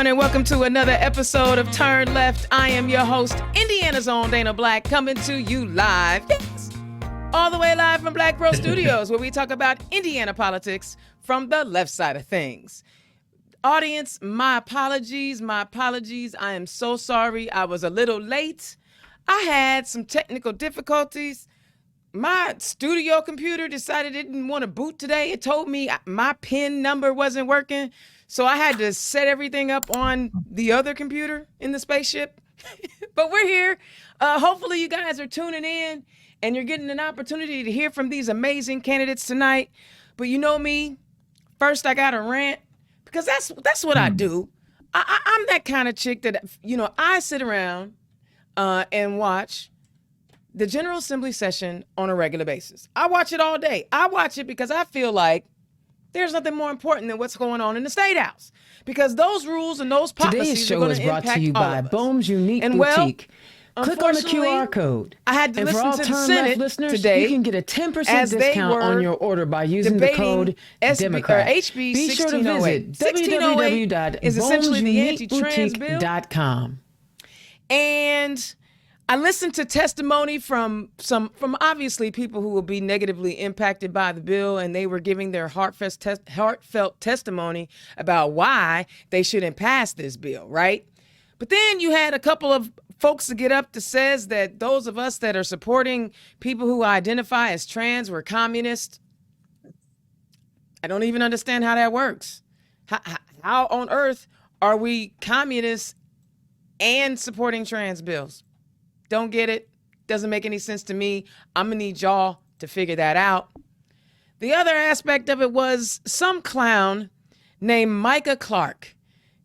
everyone, and welcome to another episode of Turn Left. I am your host, Indiana's own Dana Black, coming to you live, yes, all the way live from Black Pro Studios, where we talk about Indiana politics from the left side of things. Audience, my apologies. I am so sorry. I was a little late. I had some technical difficulties. My studio computer decided it didn't want to boot today. It told me my PIN number wasn't working. So I had to set everything up on the other computer in the spaceship. But we're here. Hopefully you guys are tuning in and you're getting an opportunity to hear from these amazing candidates tonight. But you know me, first I got to rant because that's what I do. I'm that kind of chick that, I sit around and watch the General Assembly session on a regular basis. I watch it all day. I watch it because I feel like there's nothing more important than what's going on in the State House, because those rules and those policies are going to impact all of us. Today's show is brought to you by Bohm's Unique Boutique. Click on the QR code. I had to listen to the Senate listeners, today. You can get a 10% discount on your order by using the code Democrat. HB Be sure to visit www.bohmsuniqueboutique.com. And I listened to testimony from obviously people who will be negatively impacted by the bill, and they were giving their heartfelt testimony about why they shouldn't pass this bill, right? But then you had a couple of folks to get up that says that those of us that are supporting people who identify as trans were communists. I don't even understand how that works. How on earth are we communists and supporting trans bills? Don't get it. Doesn't make any sense to me. I'm going to need y'all to figure that out. The other aspect of it was some clown named Micah Clark.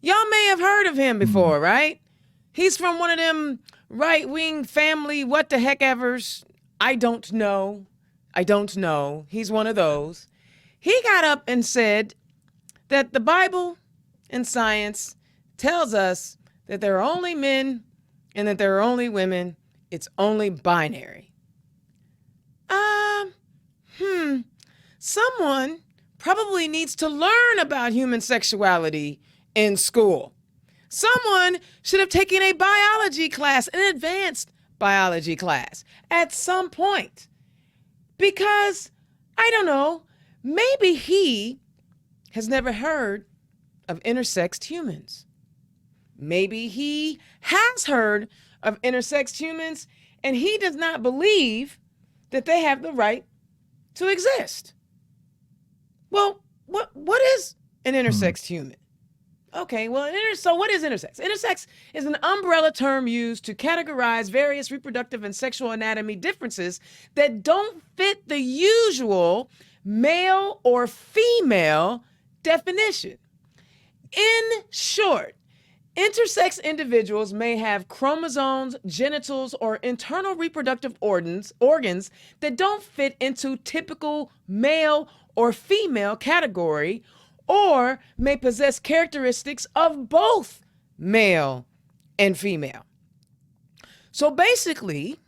Y'all may have heard of him before, right? He's from one of them right-wing family what the heck evers. I don't know. He's one of those. He got up and said that the Bible and science tells us that there are only men and that there are only women. It's only binary. Someone probably needs to learn about human sexuality in school. Someone should have taken a biology class, an advanced biology class at some point. Because, I don't know, maybe he has never heard of intersexed humans. Maybe he has heard of intersexed humans and he does not believe that they have the right to exist. Well, what is an intersexed human? Okay, well, so what is intersex? Intersex is an umbrella term used to categorize various reproductive and sexual anatomy differences that don't fit the usual male or female definition. In short, intersex individuals may have chromosomes, genitals, or internal reproductive organs that don't fit into typical male or female category, or may possess characteristics of both male and female. So basically,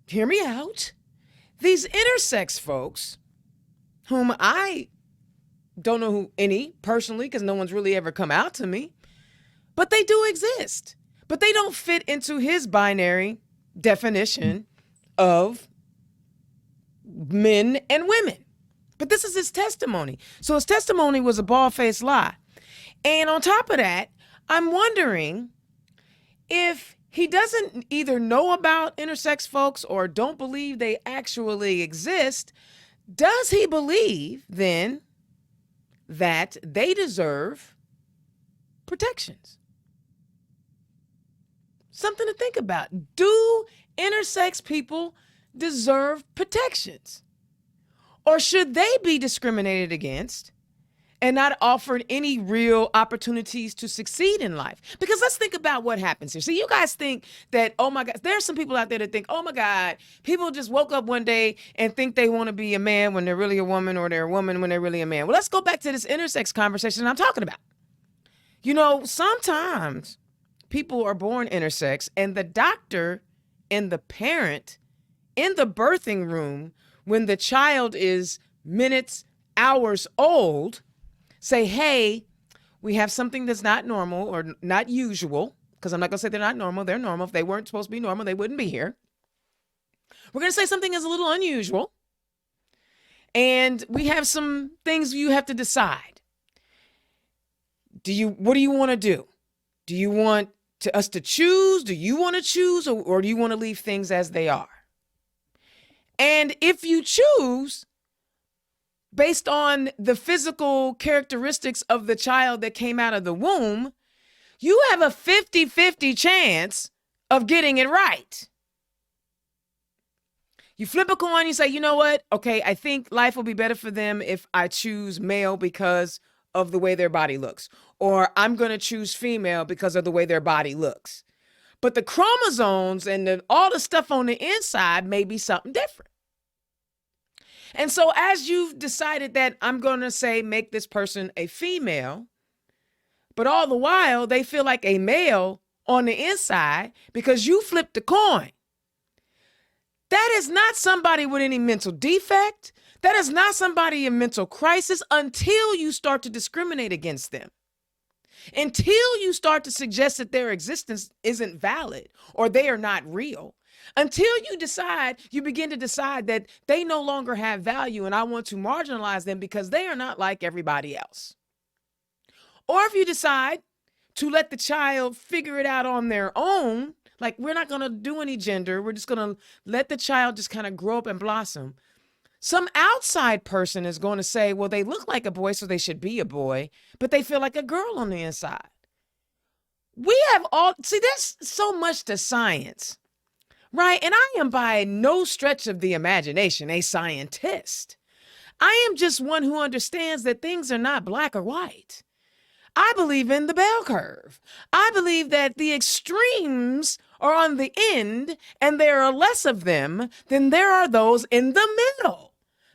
hear me out, these intersex folks, whom I don't know who any personally, because no one's really ever come out to me, but they do exist. But they don't fit into his binary definition of men and women. But this is his testimony. So his testimony was a bald-faced lie. And on top of that, I'm wondering if he doesn't either know about intersex folks or don't believe they actually exist, does he believe then that they deserve protections? Something to think about. Do intersex people deserve protections? Or should they be discriminated against and not offered any real opportunities to succeed in life? Because let's think about what happens here. See, you guys think that, oh my God, there's some people out there that think, oh my God, people just woke up one day and think they want to be a man when they're really a woman, or they're a woman when they're really a man. Well, let's go back to this intersex conversation I'm talking about. Sometimes people are born intersex and the doctor and the parent in the birthing room, when the child is minutes, hours old, say, hey, We have something that's not normal or not usual, because I'm not going to say they're not normal. They're normal. If they weren't supposed to be normal, they wouldn't be here. We're going to say something is a little unusual. And we have some things you have to decide. What do you want to do? Do you want us to choose? Do you want to choose, or do you want to leave things as they are? And if you choose, based on the physical characteristics of the child that came out of the womb, you have a 50-50 chance of getting it right. You flip a coin, you say, you know what? Okay, I think life will be better for them if I choose male because of the way their body looks. Or I'm going to choose female because of the way their body looks. But the chromosomes and all the stuff on the inside may be something different. And so as you've decided that I'm going to say make this person a female, but all the while they feel like a male on the inside because you flipped the coin. That is not somebody with any mental defect. That is not somebody in mental crisis until you start to discriminate against them. Until you start to suggest that their existence isn't valid or they are not real. Until you begin to decide that they no longer have value and I want to marginalize them because they are not like everybody else. Or if you decide to let the child figure it out on their own, like we're not going to do any gender, we're just going to let the child just kind of grow up and blossom. Some outside person is going to say, well, they look like a boy, so they should be a boy, but they feel like a girl on the inside. There's so much to science, right? And I am by no stretch of the imagination a scientist. I am just one who understands that things are not black or white. I believe in the bell curve. I believe that the extremes are on the end and there are less of them than there are those in the middle.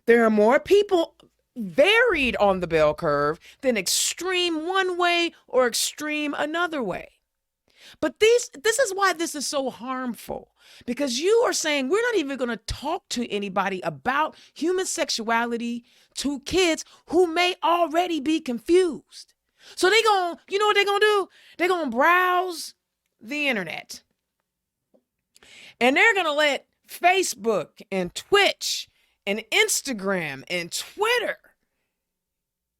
There are more people varied on the bell curve than extreme one way or extreme another way. But this is why this is so harmful, because you are saying we're not even going to talk to anybody about human sexuality to kids who may already be confused. So you know what they're going to do? They're going to browse the internet. And they're going to let Facebook and Twitch and Instagram and Twitter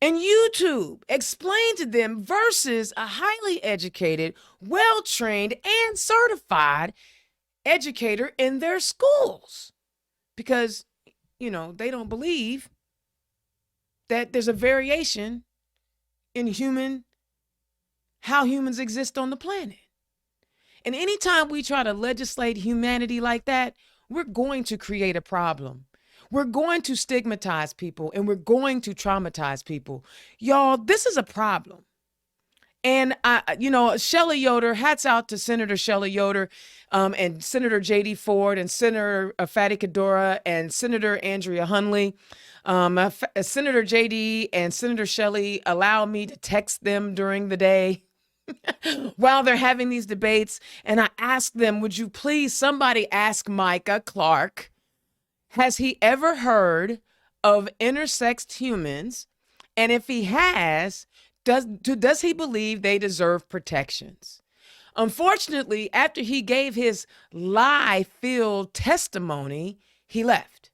and YouTube explain to them versus a highly educated, well-trained, and certified educator in their schools. Because, they don't believe that there's a variation in how humans exist on the planet. And anytime we try to legislate humanity like that, we're going to create a problem. We're going to stigmatize people and we're going to traumatize people. Y'all, this is a problem. And Shelley Yoder, hats out to Senator Shelley Yoder and Senator J.D. Ford and Senator Fatty Cadora and Senator Andrea Hunley. Senator J.D. and Senator Shelley allow me to text them during the day while they're having these debates. And I asked them, would you please, somebody ask Micah Clark, has he ever heard of intersexed humans? And if he has, does he believe they deserve protections? Unfortunately, after he gave his lie-filled testimony, he left.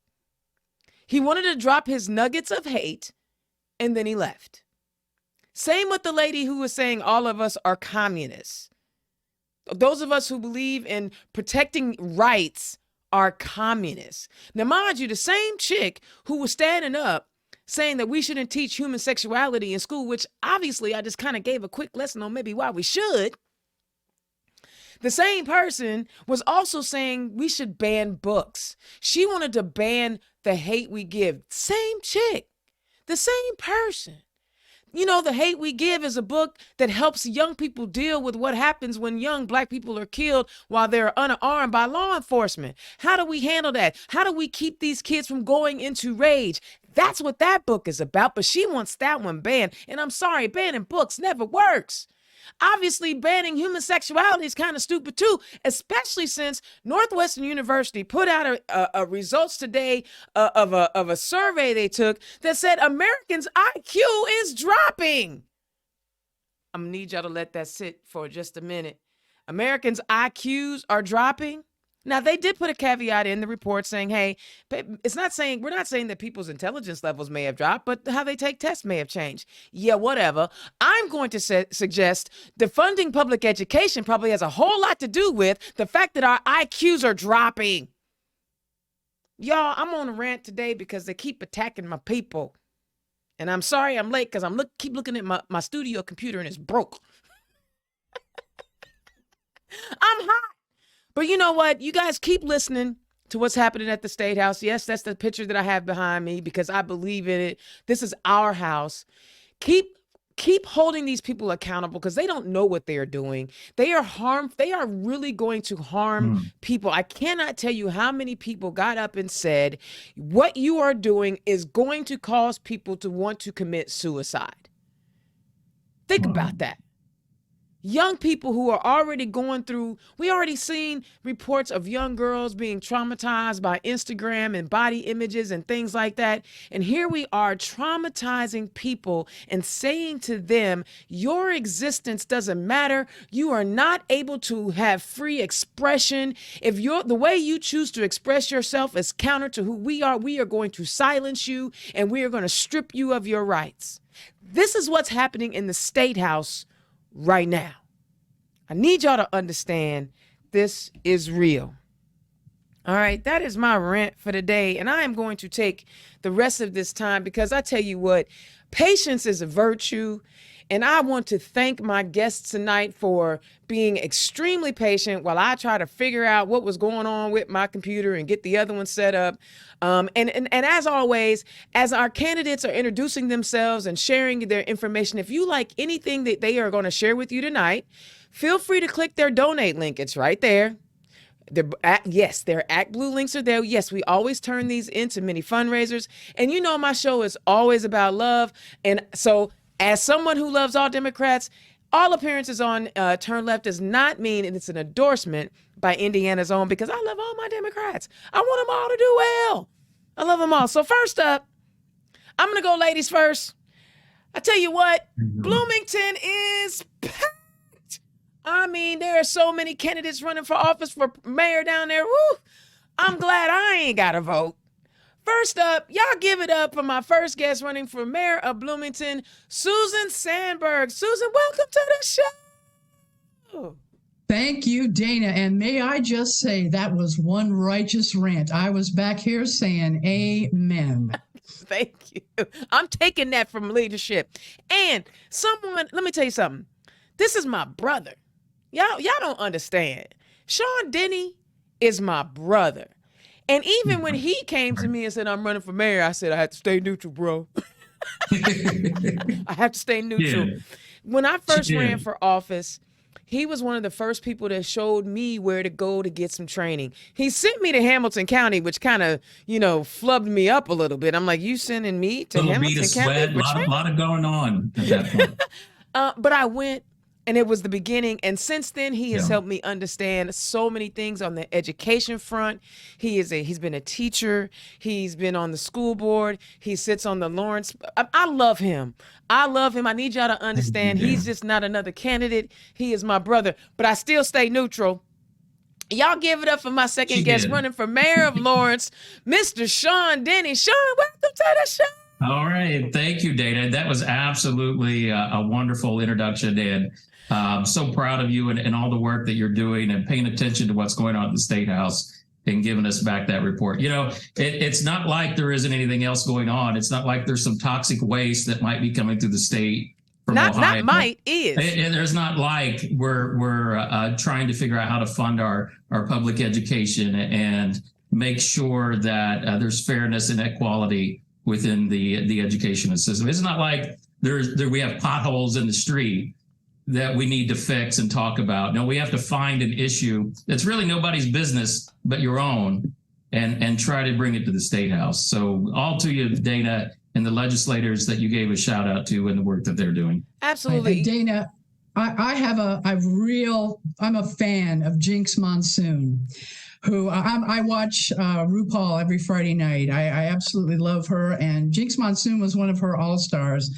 He wanted to drop his nuggets of hate, and then he left. Same with the lady who was saying all of us are communists. Those of us who believe in protecting rights are communists. Now, mind you, the same chick who was standing up saying that we shouldn't teach human sexuality in school, which obviously I just kind of gave a quick lesson on maybe why we should. The same person was also saying we should ban books. She wanted to ban The Hate We Give. Same chick, the same person. The Hate We Give is a book that helps young people deal with what happens when young Black people are killed while they're unarmed by law enforcement. How do we handle that? How do we keep these kids from going into rage? That's what that book is about, but she wants that one banned. And I'm sorry, banning books never works. Obviously, banning human sexuality is kind of stupid too, especially since Northwestern University put out a results today of a survey they took that said Americans' IQ is dropping. I'm going to need y'all to let that sit for just a minute. Americans' IQs are dropping. Now, they did put a caveat in the report saying, hey, we're not saying that people's intelligence levels may have dropped, but how they take tests may have changed. Yeah, whatever. I'm going to suggest defunding public education probably has a whole lot to do with the fact that our IQs are dropping. Y'all, I'm on a rant today because they keep attacking my people. And I'm sorry I'm late because keep looking at my studio computer and it's broke. I'm hot. But you know what? You guys keep listening to what's happening at the State House. Yes, that's the picture that I have behind me because I believe in it. This is our house. Keep holding these people accountable because they don't know what they are doing. They are really going to harm people. I cannot tell you how many people got up and said, what you are doing is going to cause people to want to commit suicide. Think about that. Young people who are already going through, we already seen reports of young girls being traumatized by Instagram and body images and things like that. And here we are traumatizing people and saying to them, your existence doesn't matter. You are not able to have free expression. If the way you choose to express yourself is counter to who we are going to silence you and we are going to strip you of your rights. This is what's happening in the State House right now. I need y'all to understand this is real. All right, that is my rant for today. And I am going to take the rest of this time because I tell you what, patience is a virtue. And I want to thank my guests tonight for being extremely patient while I try to figure out what was going on with my computer and get the other one set up. And as always, as our candidates are introducing themselves and sharing their information, if you like anything that they are going to share with you tonight, feel free to click their donate link. It's right there. Their Act Blue links are there. Yes, we always turn these into mini fundraisers. And you know my show is always about love. And so as someone who loves all Democrats, all appearances on Turn Left does not mean it's an endorsement by Indiana's own, because I love all my Democrats. I want them all to do well. I love them all. So first up, I'm going to go ladies first. I tell you what, Bloomington is packed. I mean, there are so many candidates running for office for mayor down there. Woo! I'm glad I ain't got to vote. First up, y'all give it up for my first guest running for mayor of Bloomington, Susan Sandberg. Susan, welcome to the show. Thank you, Dana. And may I just say that was one righteous rant. I was back here saying amen. Thank you. I'm taking that from leadership. And let me tell you something. This is my brother. Y'all don't understand. Shawn Denney is my brother. And even when he came to me and said, I'm running for mayor, I said, I have to stay neutral, bro. I have to stay neutral. Yeah. When I first ran for office, he was one of the first people that showed me where to go to get some training. He sent me to Hamilton County, which kind of, flubbed me up a little bit. I'm like, you sending me to Hamilton County? A lot of going on at that point. But I went. And it was the beginning. And since then, he has helped me understand so many things on the education front. He's been a teacher. He's been on the school board. He sits on the Lawrence. I love him. I need y'all to understand he's just not another candidate. He is my brother. But I still stay neutral. Y'all give it up for my second guest running for mayor of Lawrence, Mr. Shawn Denney. Shawn, welcome to the show. All right. Thank you, Dana. That was absolutely a wonderful introduction. And I'm so proud of you and all the work that you're doing and paying attention to what's going on at the State House and giving us back that report. It's not like there isn't anything else going on. It's not like there's some toxic waste that might be coming through the state. Not might, is. There's not like we're trying to figure out how to fund our public education and make sure that there's fairness and equality within the education system. It's not like we have potholes in the street that we need to fix and talk about. No, we have to find an issue that's really nobody's business but your own and try to bring it to the State House. So all to you, Dana, and the legislators that you gave a shout out to and the work that they're doing. Absolutely. Dana, I'm a fan of Jinx Monsoon, who I watch RuPaul every Friday night. I absolutely love her. And Jinx Monsoon was one of her all-stars.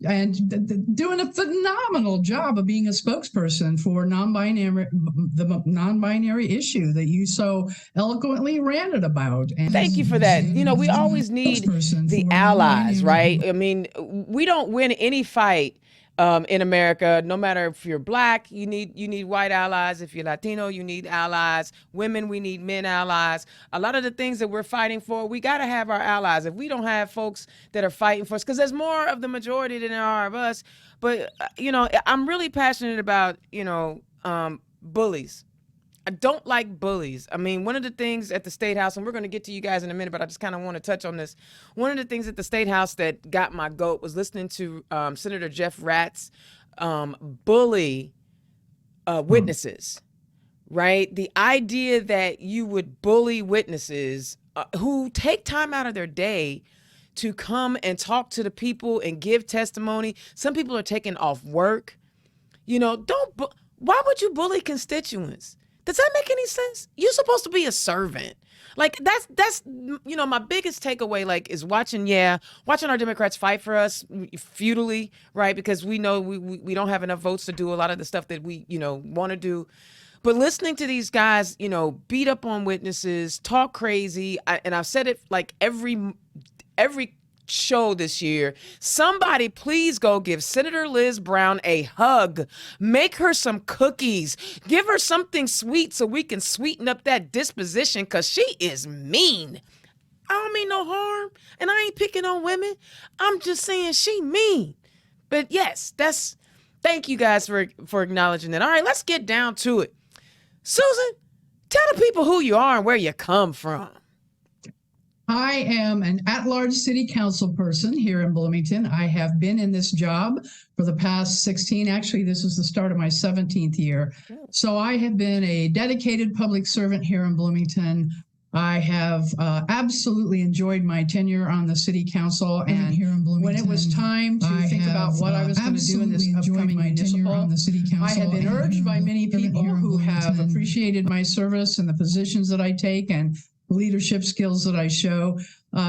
and doing a phenomenal job of being a spokesperson for the non-binary issue that you so eloquently ranted about. And thank you for that. You know, we always need the allies, right? I mean, we don't win any fight in America, no matter if you're black, you need white allies. If you're Latino, you need allies. Women, we need men allies. A lot of the things that we're fighting for, we got to have our allies. If we don't have folks that are fighting for us, because there's more of the majority than there are of us. But, you know, I'm really passionate about, you know, bullies. I don't like bullies. I mean, one of the things at the State House, and we're going to get to you guys in a minute, but I just kind of want to touch on this. One of the things at the State House that got my goat was listening to Senator Jeff Ratz bully witnesses, right? The idea that you would bully witnesses who take time out of their day to come and talk to the people and give testimony. Some people are taking off work. You know, why would you bully constituents? Does that make any sense? You're supposed to be a servant. Like that's you know, my biggest takeaway like is watching our Democrats fight for us futilely, right? Because we know we don't have enough votes to do a lot of the stuff that we, you know, want to do. But listening to these guys, you know, beat up on witnesses, talk crazy, and I've said it like every show this year. Somebody please go give Senator Liz Brown a hug. Make her some cookies. Give her something sweet so we can sweeten up that disposition, because she is mean. I don't mean no harm, and I ain't picking on women. I'm just saying she mean. But yes, thank you guys for acknowledging that. All right, let's get down to it. Susan, tell the people who you are and where you come from. I am an at-large city council person here in Bloomington. I have been in this job for the past 16. Actually, this is the start of my 17th year. So I have been a dedicated public servant here in Bloomington. I have absolutely enjoyed my tenure on the city council. And here in Bloomington, when it was time to think about what I was going to do in this upcoming municipal, on the city council, I have been urged by many people who have appreciated my service and the positions that I take and leadership skills that I show,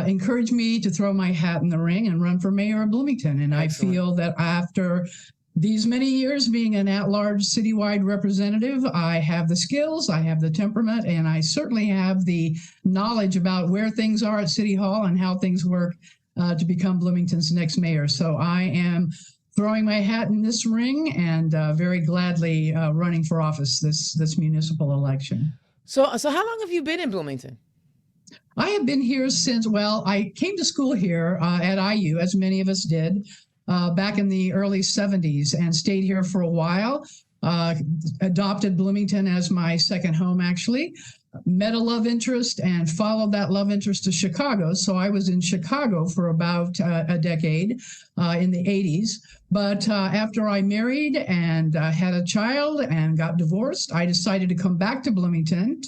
encourage me to throw my hat in the ring and run for mayor of Bloomington. And excellent. I feel that after these many years being an at-large citywide representative, I have the skills, I have the temperament, and I certainly have the knowledge about where things are at City Hall and how things work to become Bloomington's next mayor. So I am throwing my hat in this ring and very gladly running for office this municipal election. So how long have you been in Bloomington? I have been here since, well, I came to school here at IU, as many of us did, back in the early 70s, and stayed here for a while. Adopted Bloomington as my second home, actually. Met a love interest and followed that love interest to Chicago. So I was in Chicago for about a decade in the 80s. But after I married and had a child and got divorced, I decided to come back to Bloomington.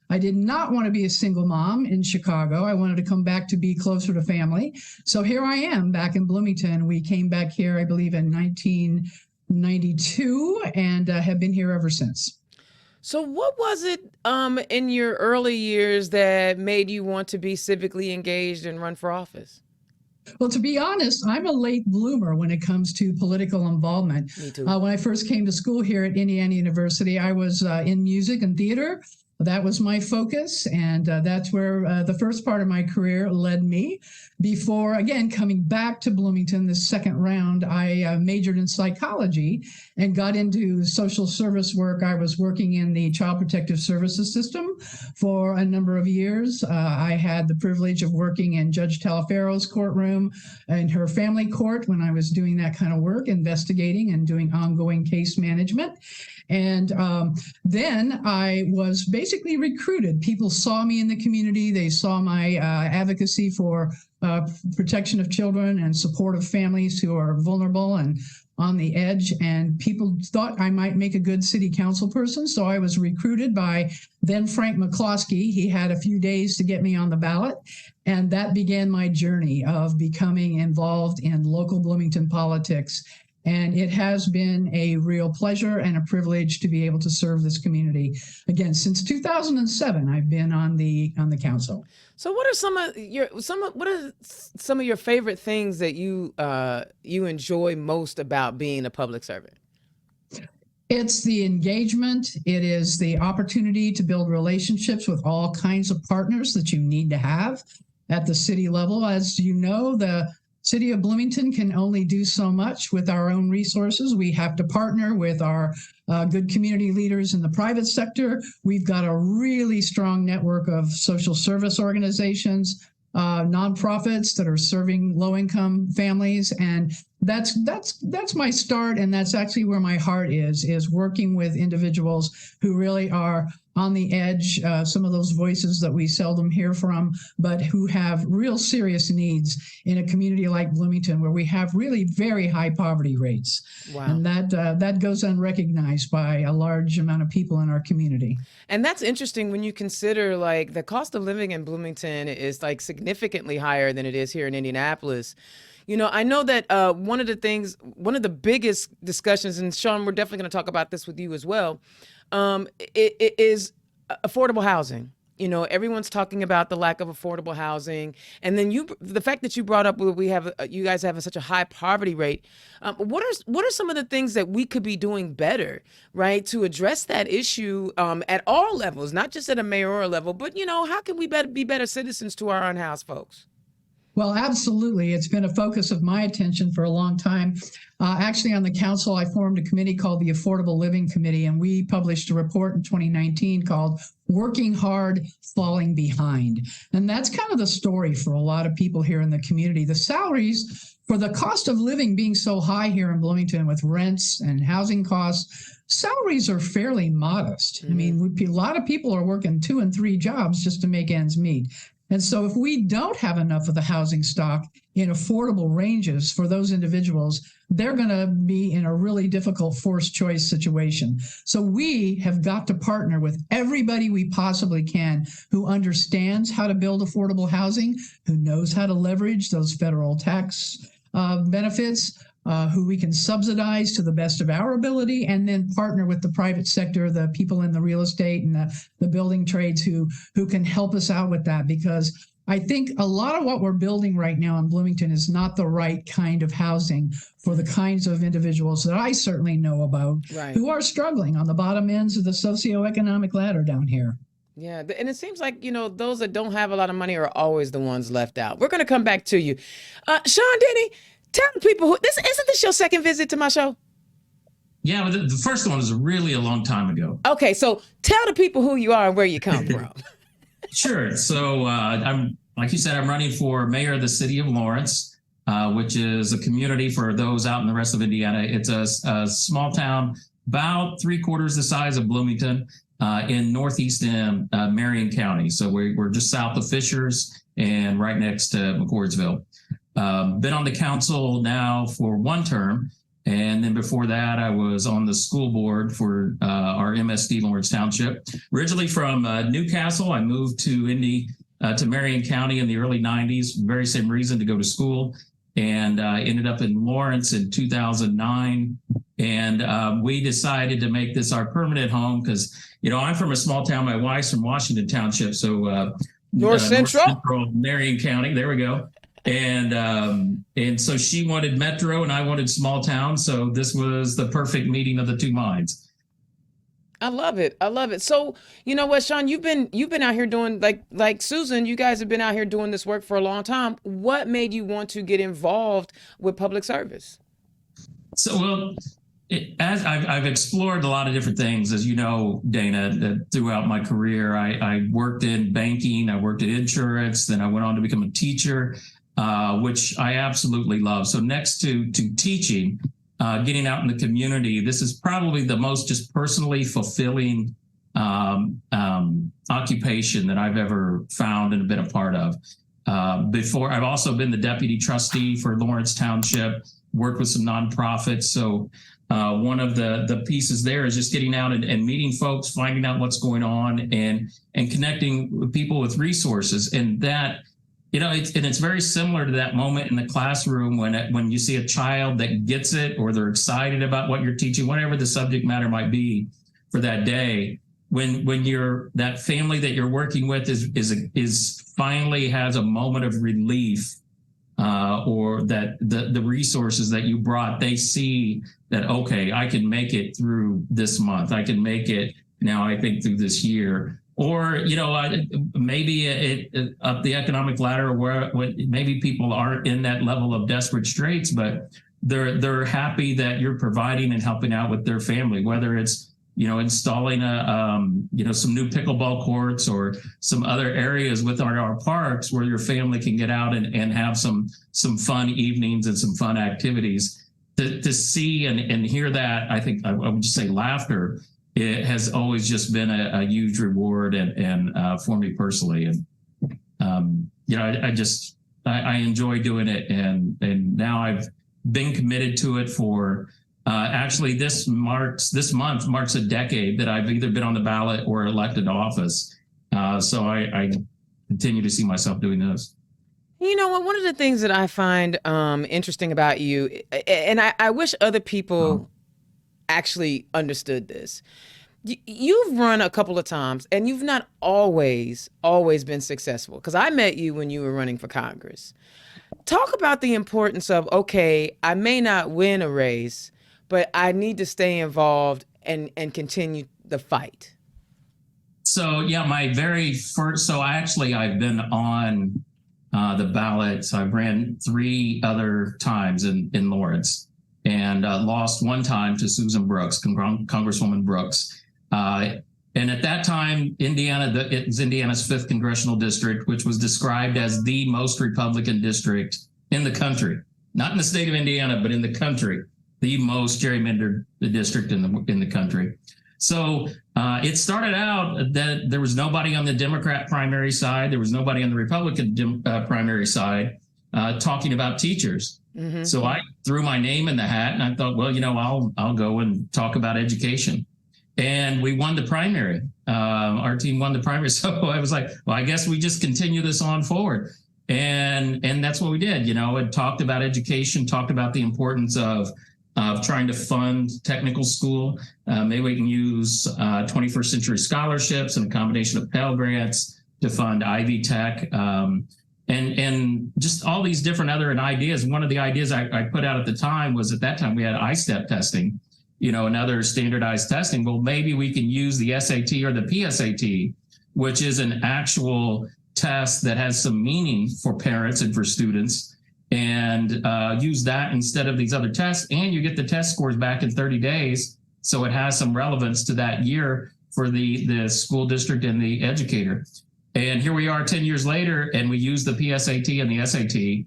I did not want to be a single mom in Chicago. I wanted to come back to be closer to family. So here I am back in Bloomington. We came back here, I believe, in 1992 and have been here ever since. So what was it in your early years that made you want to be civically engaged and run for office? Well, to be honest, I'm a late bloomer when it comes to political involvement. Me too. When I first came to school here at Indiana University, I was in music and theater. That was my focus, and that's where the first part of my career led me. Before, again, coming back to Bloomington this second round, I majored in psychology and got into social service work. I was working in the Child Protective Services system for a number of years. I had the privilege of working in Judge Talaferro's courtroom and her family court when I was doing that kind of work, investigating and doing ongoing case management. And then I was basically recruited. People saw me in the community. They saw my advocacy for protection of children and support of families who are vulnerable and on the edge. And people thought I might make a good city council person. So I was recruited by then Frank McCloskey. He had a few days to get me on the ballot. And that began my journey of becoming involved in local Bloomington politics. And it has been a real pleasure and a privilege to be able to serve this community. Again, since 2007, I've been on the council. So what are some of your favorite things that you enjoy most about being a public servant? It's the engagement. It is the opportunity to build relationships with all kinds of partners that you need to have at the city level. As you know, the City of Bloomington can only do so much with our own resources. We have to partner with our good community leaders in the private sector. We've got a really strong network of social service organizations, nonprofits that are serving low-income families, and that's my start, and that's actually where my heart is working with individuals who really are on the edge, some of those voices that we seldom hear from, but who have real serious needs in a community like Bloomington, where we have really very high poverty rates. Wow. And that goes unrecognized by a large amount of people in our community. And that's interesting when you consider like the cost of living in Bloomington is like significantly higher than it is here in Indianapolis. You know, I know that one of the biggest discussions, and Shawn, we're definitely going to talk about this with you as well, it is affordable housing. You know, everyone's talking about the lack of affordable housing, and then the fact that you brought up you guys have such a high poverty rate. What are some of the things that we could be doing better, right, to address that issue at all levels, not just at a mayoral level, but you know, how can we be better citizens to our unhoused folks? Well, absolutely. It's been a focus of my attention for a long time. Actually, on the council, I formed a committee called the Affordable Living Committee, and we published a report in 2019 called Working Hard, Falling Behind. And that's kind of the story for a lot of people here in the community. The salaries for the cost of living being so high here in Bloomington with rents and housing costs, salaries are fairly modest. Mm-hmm. I mean, a lot of people are working 2 and 3 jobs just to make ends meet. And so if we don't have enough of the housing stock in affordable ranges for those individuals, they're going to be in a really difficult forced choice situation. So we have got to partner with everybody we possibly can who understands how to build affordable housing, who knows how to leverage those federal tax benefits, who we can subsidize to the best of our ability, and then partner with the private sector, the people in the real estate and the building trades who can help us out with that. Because I think a lot of what we're building right now in Bloomington is not the right kind of housing for the kinds of individuals that I certainly know about, right, who are struggling on the bottom ends of the socioeconomic ladder down here. Yeah, and it seems like, you know, those that don't have a lot of money are always the ones left out. We're going to come back to you. Shawn, Denney, tell people isn't this your second visit to my show? Yeah, but the first one was really a long time ago. Okay, so tell the people who you are and where you come from. Sure. So I'm, like you said, I'm running for mayor of the city of Lawrence, which is a community for those out in the rest of Indiana. It's a small town, about 3/4 the size of Bloomington, in northeast Marion County. So we're just south of Fishers and right next to McCordsville. Been on the council now for 1 term. And then before that, I was on the school board for our MSD Lawrence Township. Originally from Newcastle, I moved to Indy, to Marion County in the early 90s, very same reason, to go to school, and ended up in Lawrence in 2009. And we decided to make this our permanent home because, you know, I'm from a small town. My wife's from Washington Township, so North Central, Marion County. There we go. And so she wanted metro and I wanted small town. So this was the perfect meeting of the two minds. I love it. I love it. So, you know what, Shawn, you've been out here doing like Susan, you guys have been out here doing this work for a long time. What made you want to get involved with public service? So, well, as I've explored a lot of different things, as you know, Dana, throughout my career. I worked in banking, I worked in insurance, then I went on to become a teacher, which I absolutely love. So next to teaching, getting out in the community, this is probably the most just personally fulfilling occupation that I've ever found and been a part of. Before, I've also been the deputy trustee for Lawrence Township, worked with some nonprofits. So one of the pieces there is just getting out and meeting folks, finding out what's going on, and connecting with people with resources. And that it's very similar to that moment in the classroom when you see a child that gets it, or they're excited about what you're teaching, whatever the subject matter might be for that day. When that family that you're working with is finally has a moment of relief, or that the resources that you brought, they see that, okay, I can make it through this month. I can make it now, I think, through this year. Or, maybe it up the economic ladder where maybe people aren't in that level of desperate straits, but they're happy that you're providing and helping out with their family, whether it's, installing some new pickleball courts or some other areas within our parks where your family can get out and have some fun evenings and some fun activities. To see and hear that, I think I would just say laughter. It has always just been a huge reward and for me personally. And, I enjoy doing it. And now I've been committed to it for, actually this month marks a decade that I've either been on the ballot or elected office. So I continue to see myself doing this. One of the things that I find interesting about you, and I wish other people actually understood this. You've run a couple of times, and you've not always been successful, because I met you when you were running for Congress. Talk about the importance of, okay, I may not win a race, but I need to stay involved and continue the fight. So, yeah, my very first, I've been on the ballot. So I ran 3 other times in Lawrence, and lost one time to Susan Brooks, Congresswoman Brooks. And at that time, it was Indiana's 5th congressional district, which was described as the most Republican district in the country, not in the state of Indiana, but in the country, the most gerrymandered district in the country. So it started out that there was nobody on the Democrat primary side. There was nobody on the Republican primary side talking about teachers. Mm-hmm. So I threw my name in the hat, and I thought, well, I'll go and talk about education. And we won the primary. Our team won the primary. So I was like, well, I guess we just continue this on forward. And that's what we did. It talked about education, talked about the importance of trying to fund technical school. Maybe we can use 21st century scholarships and a combination of Pell Grants to fund Ivy Tech. And just all these different other ideas. One of the ideas I put out at the time was, at that time we had I-STEP testing, another standardized testing. Well, maybe we can use the SAT or the PSAT, which is an actual test that has some meaning for parents and for students, and use that instead of these other tests. And you get the test scores back in 30 days. So it has some relevance to that year for the school district and the educator. And here we are 10 years later, and we use the PSAT and the SAT,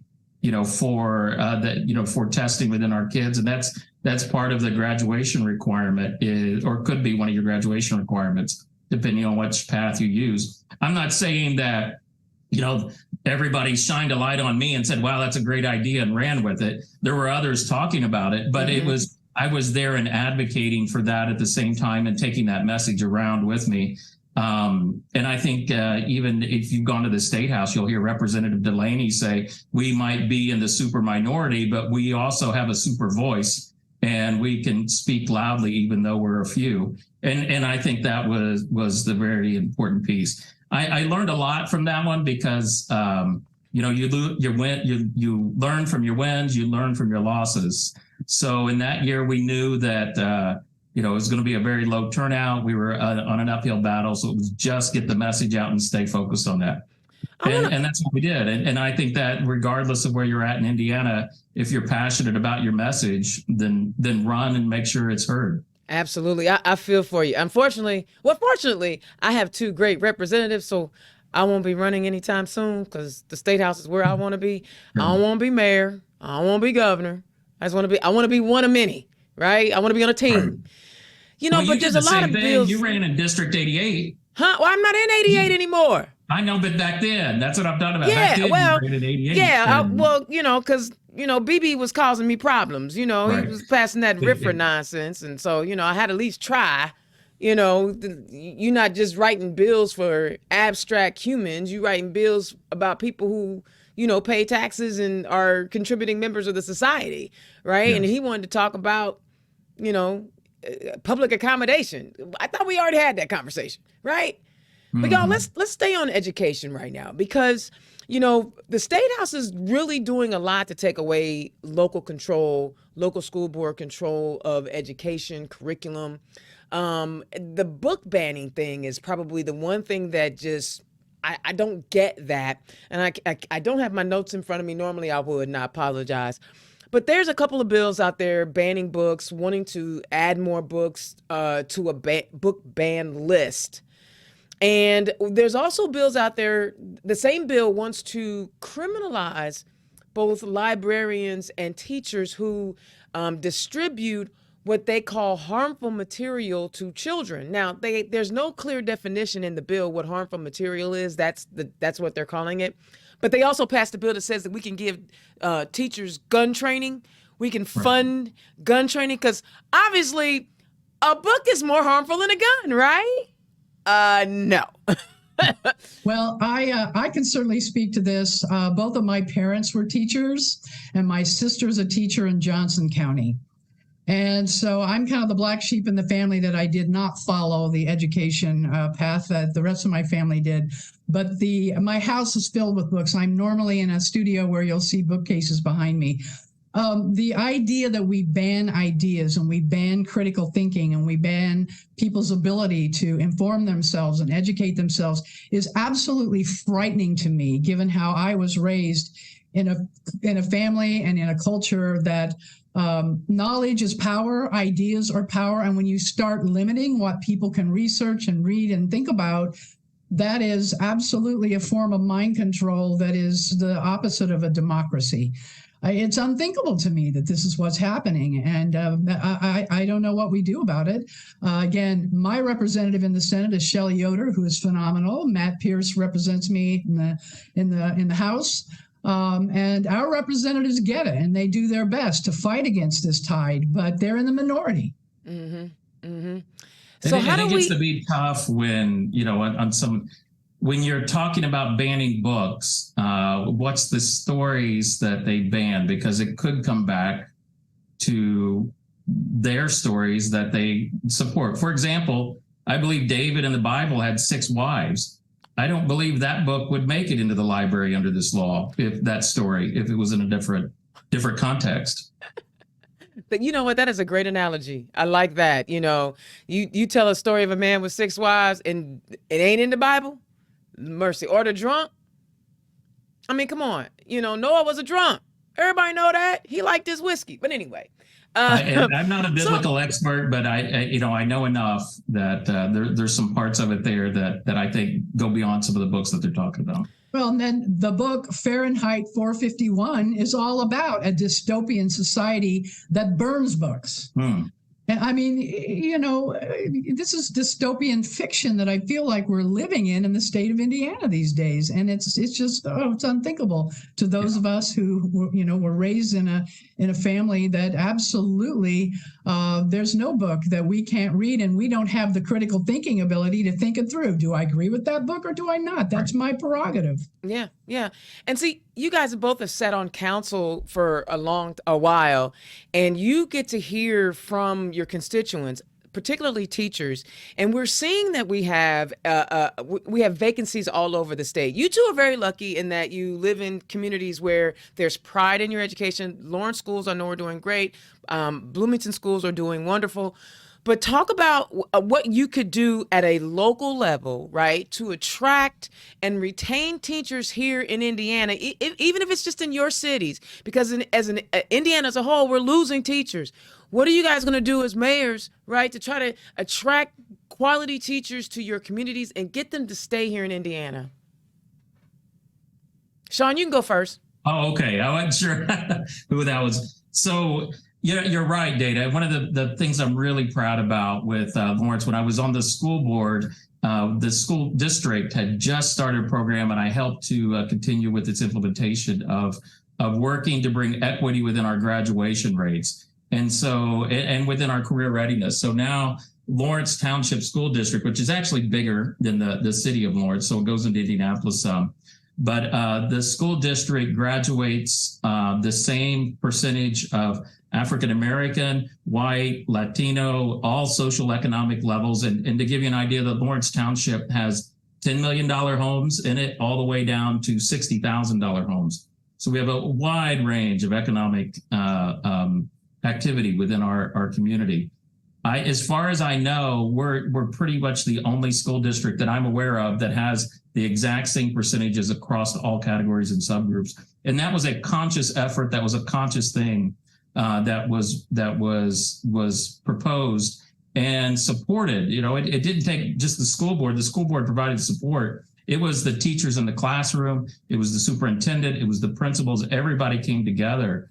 for testing within our kids. And that's part of the graduation requirement, or could be one of your graduation requirements, depending on which path you use. I'm not saying that, everybody shined a light on me and said, wow, that's a great idea, and ran with it. There were others talking about it, but mm-hmm. I was there and advocating for that at the same time and taking that message around with me. And I think even if you've gone to the State House, you'll hear Representative Denney say, we might be in the super minority, but we also have a super voice, and we can speak loudly even though we're a few. And I think that was the very important piece. I learned a lot from that one because, you learn from your wins, you learn from your losses. So in that year, we knew that, it was going to be a very low turnout. We were on an uphill battle. So it was just get the message out and stay focused on that. And that's what we did. And I think that regardless of where you're at in Indiana, if you're passionate about your message, then run and make sure it's heard. Absolutely. I feel for you. Fortunately, I have 2 great representatives, so I won't be running anytime soon because the State House is where I want to be. I don't want to be mayor. I don't want to be governor. I want to be one of many, right? I want to be on a team. Right. But there's a lot of bills. You ran in District 88. Huh? Well, I'm not in 88 anymore. I know, but back then, that's what I'm talking about. Yeah, back then, well, you ran in 88. Yeah, because BB was causing me problems. He was passing that RIFRA nonsense, and so I had to at least try. You're not just writing bills for abstract humans. You writing bills about people who pay taxes and are contributing members of the society, right? Yes. And he wanted to talk about, public accommodation. I thought we already had that conversation, right? But y'all, let's stay on education right now, because the State House is really doing a lot to take away local school board control of education, curriculum. The book banning thing is probably the one thing that just, I don't get that. And I don't have my notes in front of me. Normally I would, and I apologize. But there's a couple of bills out there banning books, wanting to add more books to a book ban list. And there's also bills out there, the same bill wants to criminalize both librarians and teachers who distribute what they call harmful material to children. Now, there's no clear definition in the bill what harmful material is. That's what they're calling it. But they also passed a bill that says that we can give teachers gun training. We can fund gun training, because obviously a book is more harmful than a gun, right? No. Well, I can certainly speak to this. Both of my parents were teachers, and my sister's a teacher in Johnson County. And so I'm kind of the black sheep in the family that I did not follow the education path that the rest of my family did. But my house is filled with books. I'm normally in a studio where you'll see bookcases behind me. The idea that we ban ideas and we ban critical thinking and we ban people's ability to inform themselves and educate themselves is absolutely frightening to me, given how I was raised in a family and in a culture that knowledge is power, ideas are power. And when you start limiting what people can research and read and think about, that is absolutely a form of mind control that is the opposite of a democracy. It's unthinkable to me that this is what's happening, and I don't know what we do about it. Again, my representative in the Senate is Shelley Yoder, who is phenomenal. Matt Pierce represents me in the House, and our representatives get it, and they do their best to fight against this tide, but they're in the minority. Mm-hmm. Mm-hmm. So how do we? It gets to be tough when when you're talking about banning books, what's the stories that they ban? Because it could come back to their stories that they support. For example, I believe David in the Bible had 6 wives. I don't believe that book would make it into the library under this law, if it was in a different context. But you know what? That is a great analogy. I like that. You tell a story of a man with 6 wives and it ain't in the Bible. Mercy. Or the drunk. I mean, come on. Noah was a drunk. Everybody know that. He liked his whiskey. But anyway. I'm not a biblical expert, but I know enough that there's some parts of it there that I think go beyond some of the books that they're talking about. Well, and then the book Fahrenheit 451 is all about a dystopian society that burns books. And I mean, this is dystopian fiction that I feel like we're living in the state of Indiana these days. And it's just, it's unthinkable to those of us who were raised in a family that absolutely, there's no book that we can't read, and we don't have the critical thinking ability to think it through. Do I agree with that book or do I not? That's my prerogative. Yeah, yeah. And see, you guys both have sat on council for a while, and you get to hear from your constituents, particularly teachers, and we're seeing that we have vacancies all over the state. You two are very lucky in that you live in communities where there's pride in your education. Lawrence schools, I know, are doing great. Bloomington schools are doing wonderful. But talk about what you could do at a local level, right, to attract and retain teachers here in Indiana, even if it's just in your cities, because Indiana as a whole, we're losing teachers. What are you guys going to do as mayors, right, to try to attract quality teachers to your communities and get them to stay here in Indiana? Shawn, you can go first. Oh, okay. I wasn't sure who that was. So, yeah, you're right, Dana. One of the things I'm really proud about with Lawrence, when I was on the school board, the school district had just started a program, and I helped to continue with its implementation of working to bring equity within our graduation rates. And so, and within our career readiness. So now Lawrence Township School District, which is actually bigger than the city of Lawrence, so it goes into Indianapolis some. but the school district graduates the same percentage of African American, white, Latino, all social economic levels. And to give you an idea, the Lawrence Township has $10 million homes in it, all the way down to $60,000 homes. So we have a wide range of economic activity within our community. As far as I know, we're pretty much the only school district that I'm aware of that has the exact same percentages across all categories and subgroups. And that was a conscious effort. That was a conscious thing that was proposed and supported. You know, it didn't take just the school board. The school board provided support. It was the teachers in the classroom. It was the superintendent. It was the principals. Everybody came together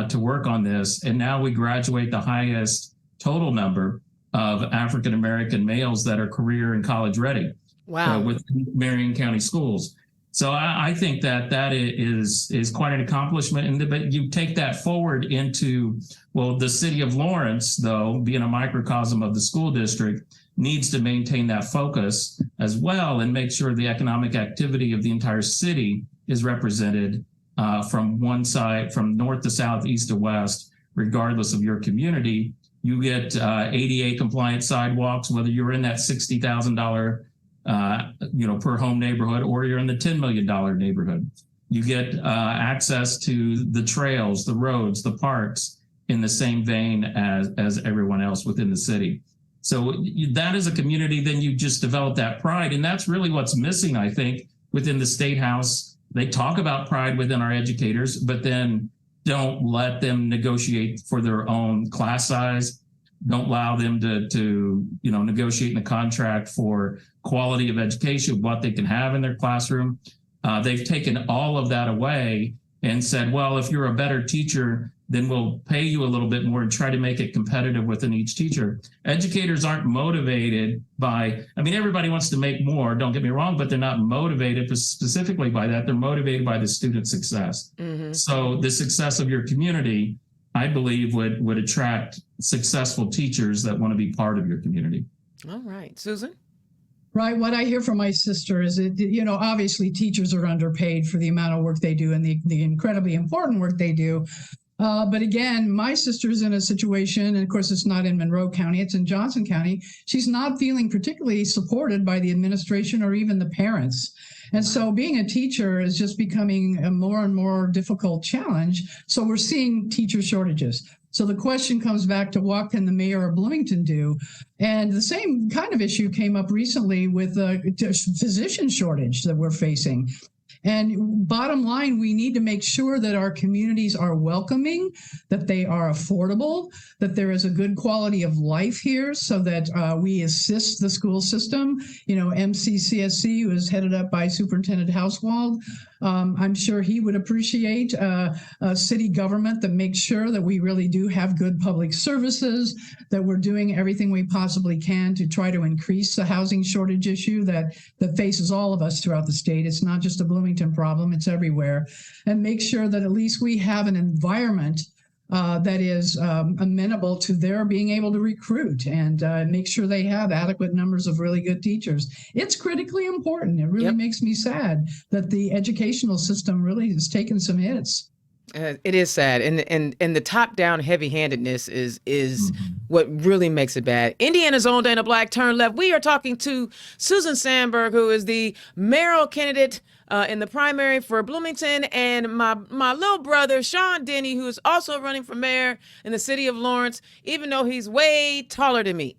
to work on this. And now we graduate the highest total number of African American males that are career and college ready. Wow. With Marion County schools. So I think that is quite an accomplishment. But you take that forward into, well, the city of Lawrence, though, being a microcosm of the school district, needs to maintain that focus as well and make sure the economic activity of the entire city is represented from one side, from north to south, east to west, regardless of your community. You get ADA compliant sidewalks, whether you're in that $60,000 per home neighborhood, or you're in the $10 million neighborhood. You get access to the trails, the roads, the parks in the same vein as everyone else within the city. So that is a community, then you just develop that pride. And that's really what's missing, I think, within the State House. They talk about pride within our educators, but then don't let them negotiate for their own class size. Don't allow them to negotiate in a contract for quality of education, what they can have in their classroom. They've taken all of that away and said, well, if you're a better teacher, then we'll pay you a little bit more and try to make it competitive within each teacher. Educators aren't motivated by, everybody wants to make more, don't get me wrong, but they're not motivated specifically by that. They're motivated by the student success. Mm-hmm. So the success of your community, I believe, would attract successful teachers that want to be part of your community. All right. Susan? Right. What I hear from my sister is that, obviously teachers are underpaid for the amount of work they do and the incredibly important work they do. But again, my sister's in a situation, and of course, it's not in Monroe County, it's in Johnson County. She's not feeling particularly supported by the administration or even the parents. And so being a teacher is just becoming a more and more difficult challenge. So we're seeing teacher shortages. So the question comes back to what can the mayor of Bloomington do? And the same kind of issue came up recently with a physician shortage that we're facing. And bottom line, we need to make sure that our communities are welcoming, that they are affordable, that there is a good quality of life here so that we assist the school system. MCCSC was headed up by Superintendent Hauswald. I'm sure he would appreciate a city government that makes sure that we really do have good public services, that we're doing everything we possibly can to try to increase the housing shortage issue that faces all of us throughout the state. It's not just a Bloomington problem, it's everywhere. And make sure that at least we have an environment that is amenable to their being able to recruit and make sure they have adequate numbers of really good teachers. It's critically important. It really makes me sad that the educational system really has taken some hits. It is sad, and the top-down heavy-handedness is what really makes it bad. Indiana's own Dana Black, turn left. We are talking to Susan Sandberg, who is the mayoral candidate in the primary for Bloomington, and my little brother, Shawn Denney, who is also running for mayor in the city of Lawrence, even though he's way taller than me.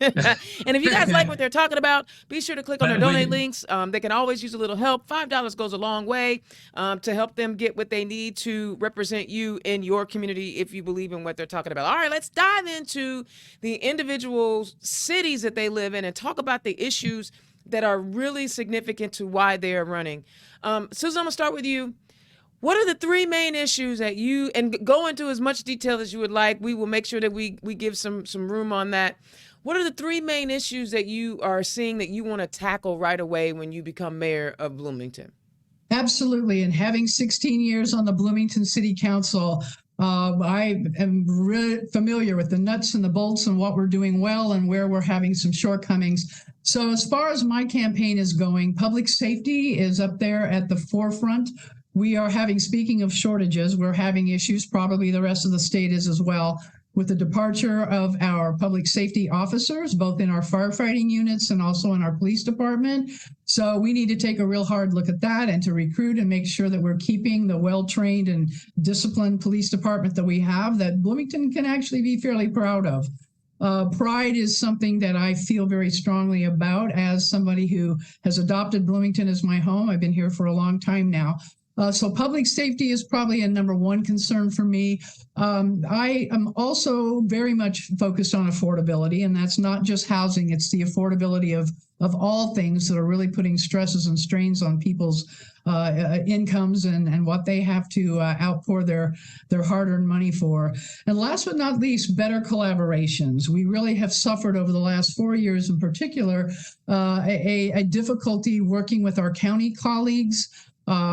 And if you guys like what they're talking about, be sure to click on their donate links. They can always use a little help. $5 goes a long way to help them get what they need to represent you in your community if you believe in what they're talking about. All right, let's dive into the individual cities that they live in and talk about the issues that are really significant to why they are running. Susan, I'm gonna start with you. What are the three main issues that you, and go into as much detail as you would like. We will make sure that we give some room on that. What are the three main issues that you are seeing that you want to tackle right away when you become mayor of Bloomington? Absolutely. And having 16 years on the Bloomington City Council, I am really familiar with the nuts and the bolts and what we're doing well and where we're having some shortcomings. So as far as my campaign is going, public safety is up there at the forefront. We are having, speaking of shortages, we're having issues, probably the rest of the state is as well, with the departure of our public safety officers, both in our firefighting units and also in our police department. So we need to take a real hard look at that and to recruit and make sure that we're keeping the well-trained and disciplined police department that we have, that Bloomington can actually be fairly proud of. Pride is something that I feel very strongly about as somebody who has adopted Bloomington as my home. I've been here for a long time now. So public safety is probably a number one concern for me. I am also very much focused on affordability, and that's not just housing, it's the affordability of all things that are really putting stresses and strains on people's incomes and what they have to outpour their hard-earned money for. And last but not least, better collaborations. We really have suffered over the last 4 years in particular a difficulty working with our county colleagues.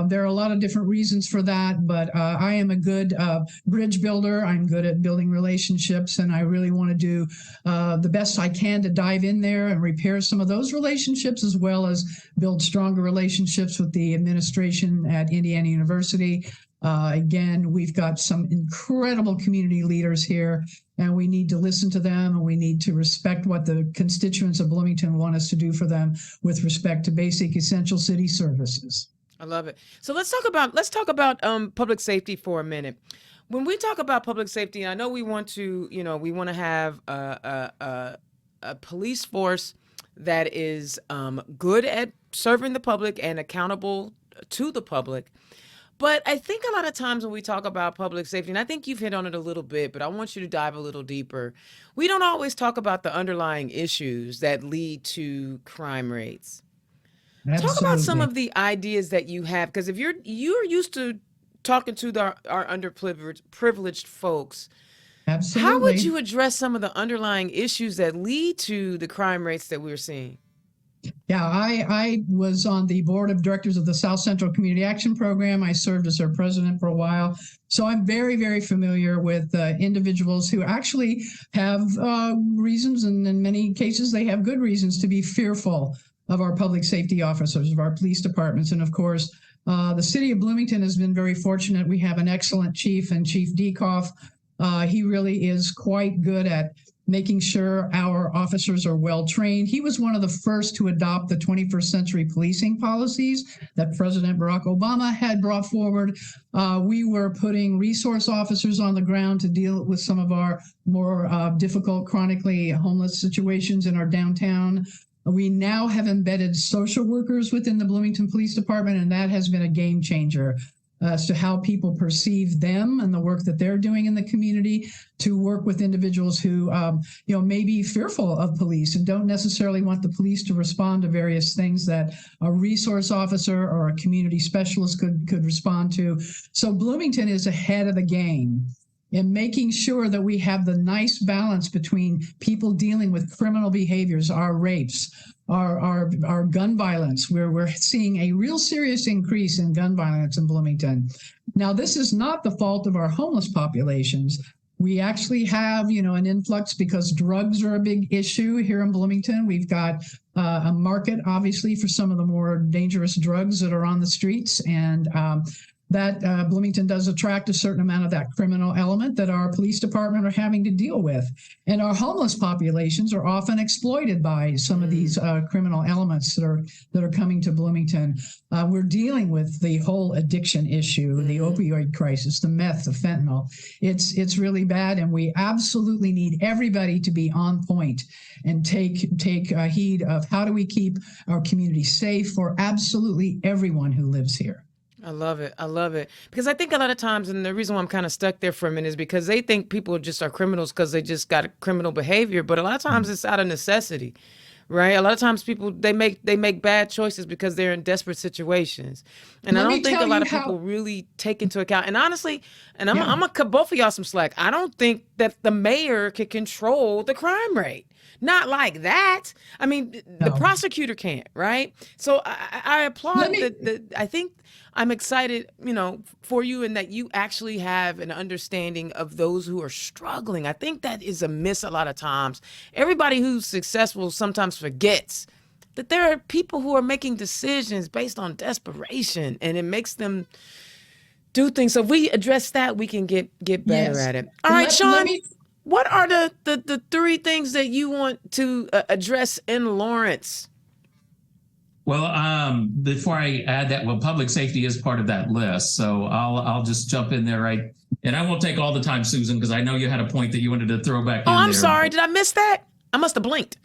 There are a lot of different reasons for that, but I am a good bridge builder. I'm good at building relationships, and I really want to do the best I can to dive in there and repair some of those relationships, as well as build stronger relationships with the administration at Indiana University. Again, we've got some incredible community leaders here, and we need to listen to them, and we need to respect what the constituents of Bloomington want us to do for them with respect to basic essential city services. I love it. So let's talk about public safety for a minute. When we talk about public safety, I know we want to have a police force that is good at serving the public and accountable to the public. But I think a lot of times when we talk about public safety, and I think you've hit on it a little bit, but I want you to dive a little deeper. We don't always talk about the underlying issues that lead to crime rates. Absolutely. Talk about some of the ideas that you have, because if you're used to talking to our underprivileged folks, Absolutely. How would you address some of the underlying issues that lead to the crime rates that we're seeing? Yeah, I was on the board of directors of the South Central Community Action Program. I served as their president for a while. So I'm very, very familiar with individuals who actually have reasons, and in many cases, they have good reasons to be fearful of our public safety officers, of our police departments. And of course, the city of Bloomington has been very fortunate. We have an excellent chief and Chief Dekoff. He really is quite good at making sure our officers are well trained. He was one of the first to adopt the 21st century policing policies that President Barack Obama had brought forward. We were putting resource officers on the ground to deal with some of our more difficult, chronically homeless situations in our downtown. We now have embedded social workers within the Bloomington Police Department, and that has been a game changer as to how people perceive them and the work that they're doing in the community, to work with individuals who may be fearful of police and don't necessarily want the police to respond to various things that a resource officer or a community specialist could respond to. So Bloomington is ahead of the game in making sure that we have the nice balance between people dealing with criminal behaviors, our rapes, our gun violence, where we're seeing a real serious increase in gun violence in Bloomington. Now, this is not the fault of our homeless populations. We actually have, an influx because drugs are a big issue here in Bloomington. We've got a market, obviously, for some of the more dangerous drugs that are on the streets, and that Bloomington does attract a certain amount of that criminal element that our police department are having to deal with. And our homeless populations are often exploited by some of these criminal elements that are coming to Bloomington. We're dealing with the whole addiction issue, the opioid crisis, the meth, the fentanyl. It's really bad, and we absolutely need everybody to be on point and take heed of how do we keep our community safe for absolutely everyone who lives here. I love it. I love it. Because I think a lot of times, and the reason why I'm kind of stuck there for a minute is because they think people just are criminals because they just got criminal behavior. But a lot of times it's out of necessity, right? A lot of times people they make bad choices because they're in desperate situations, and I don't think a lot of people really take into account. And honestly, and I'm gonna cut both of y'all some slack. I don't think that the mayor can control the crime rate. Not like that. I mean, the prosecutor can't, right? So I applaud I think I'm excited, for you, and that you actually have an understanding of those who are struggling. I think that is a miss a lot of times. Everybody who's successful sometimes forgets that there are people who are making decisions based on desperation, and it makes them do things. So if we address that, we can get better at it. All right, Shawn. What are the three things that you want to address in Lawrence? Well, before I add that, public safety is part of that list. So I'll just jump in there, right? And I won't take all the time, Susan, because I know you had a point that you wanted to throw back in there. Oh, I'm sorry. Did I miss that? I must have blinked.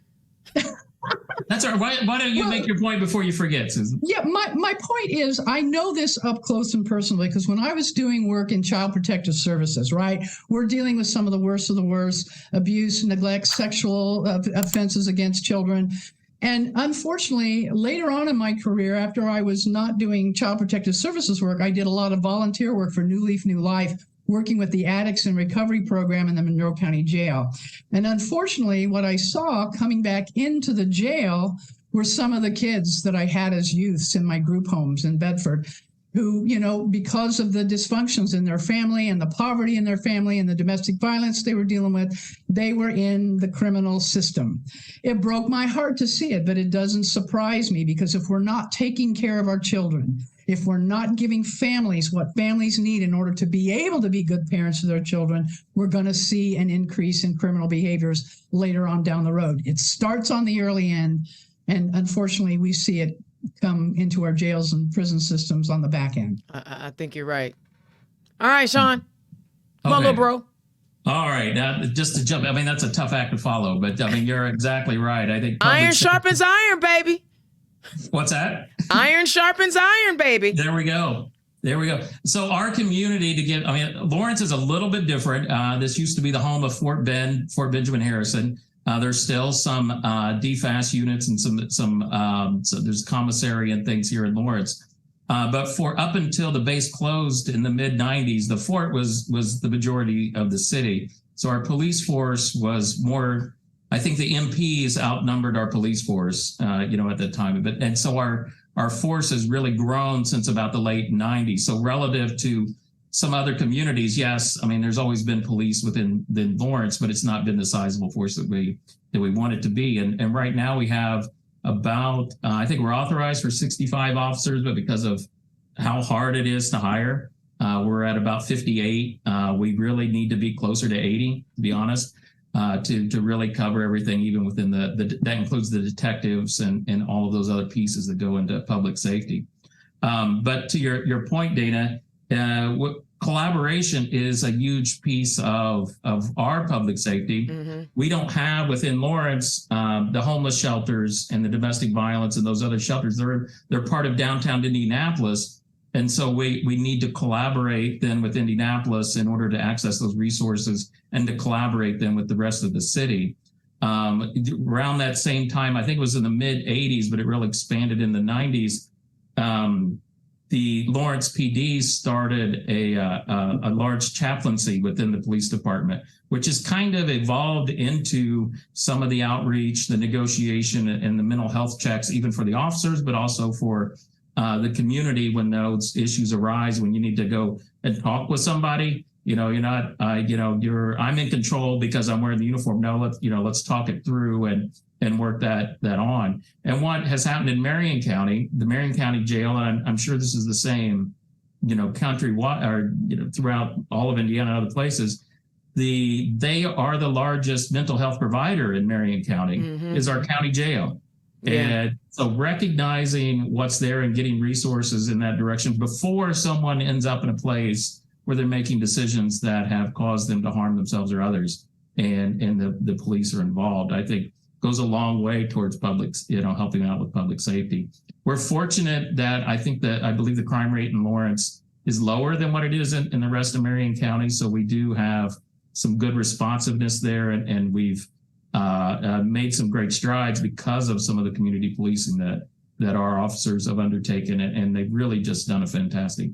That's all right. Why don't you make your point before you forget, Susan? Yeah, my point is, I know this up close and personally, because when I was doing work in Child Protective Services, right, we're dealing with some of the worst, abuse, neglect, sexual offenses against children. And unfortunately, later on in my career, after I was not doing Child Protective Services work, I did a lot of volunteer work for New Leaf, New Life, working with the Addicts and Recovery Program in the Monroe County Jail. And unfortunately, what I saw coming back into the jail were some of the kids that I had as youths in my group homes in Bedford, who, because of the dysfunctions in their family and the poverty in their family and the domestic violence they were dealing with, they were in the criminal system. It broke my heart to see it, but it doesn't surprise me, because if we're not taking care of our children, if we're not giving families what families need in order to be able to be good parents to their children, we're going to see an increase in criminal behaviors later on down the road. It starts on the early end, and unfortunately, we see it come into our jails and prison systems on the back end. I think you're right. All right, Shawn. Come on, little bro. All right. Now, just to jump, that's a tough act to follow, but you're exactly right. I think iron sharpens iron, baby. What's that? Iron sharpens iron, baby. There we go. So our community Lawrence is a little bit different. This used to be the home of Fort Benjamin Harrison. There's still some DFAS units and so there's commissary and things here in Lawrence. But for up until the base closed in the mid 90s, the fort was the majority of the city. So our police force was more, I think the MPs outnumbered our police force, at the time. And so our force has really grown since about the late 90s. So relative to some other communities, yes, there's always been police within Lawrence, but it's not been the sizable force that we want it to be. And right now we have about, I think we're authorized for 65 officers, but because of how hard it is to hire, we're at about 58. We really need to be closer to 80, to be honest, to really cover everything, even within that includes the detectives and all of those other pieces that go into public safety. But to your point, Dana, collaboration is a huge piece of our public safety. Mm-hmm. We don't have within Lawrence the homeless shelters and the domestic violence and those other shelters. They're part of downtown Indianapolis, and so we need to collaborate then with Indianapolis in order to access those resources and to collaborate then with the rest of the city. Around that same time, I think it was in the mid 80s, but it really expanded in the 90s. The Lawrence PD started a large chaplaincy within the police department, which has kind of evolved into some of the outreach, the negotiation, and the mental health checks, even for the officers, but also for the community when those issues arise, when you need to go and talk with somebody. You're not, I'm in control because I'm wearing the uniform. No, let's talk it through and work that on. And what has happened in Marion County, the Marion County Jail, and I'm sure this is the same, countrywide or throughout all of Indiana and other places, they are the largest mental health provider in Marion County, mm-hmm. is our county jail. Yeah. And so recognizing what's there and getting resources in that direction before someone ends up in a place where they're making decisions that have caused them to harm themselves or others, and the police are involved, I think goes a long way towards public, helping out with public safety. We're fortunate that I believe the crime rate in Lawrence is lower than what it is in the rest of Marion County. So we do have some good responsiveness there, and we've made some great strides because of some of the community policing that our officers have undertaken, and they've really just done a fantastic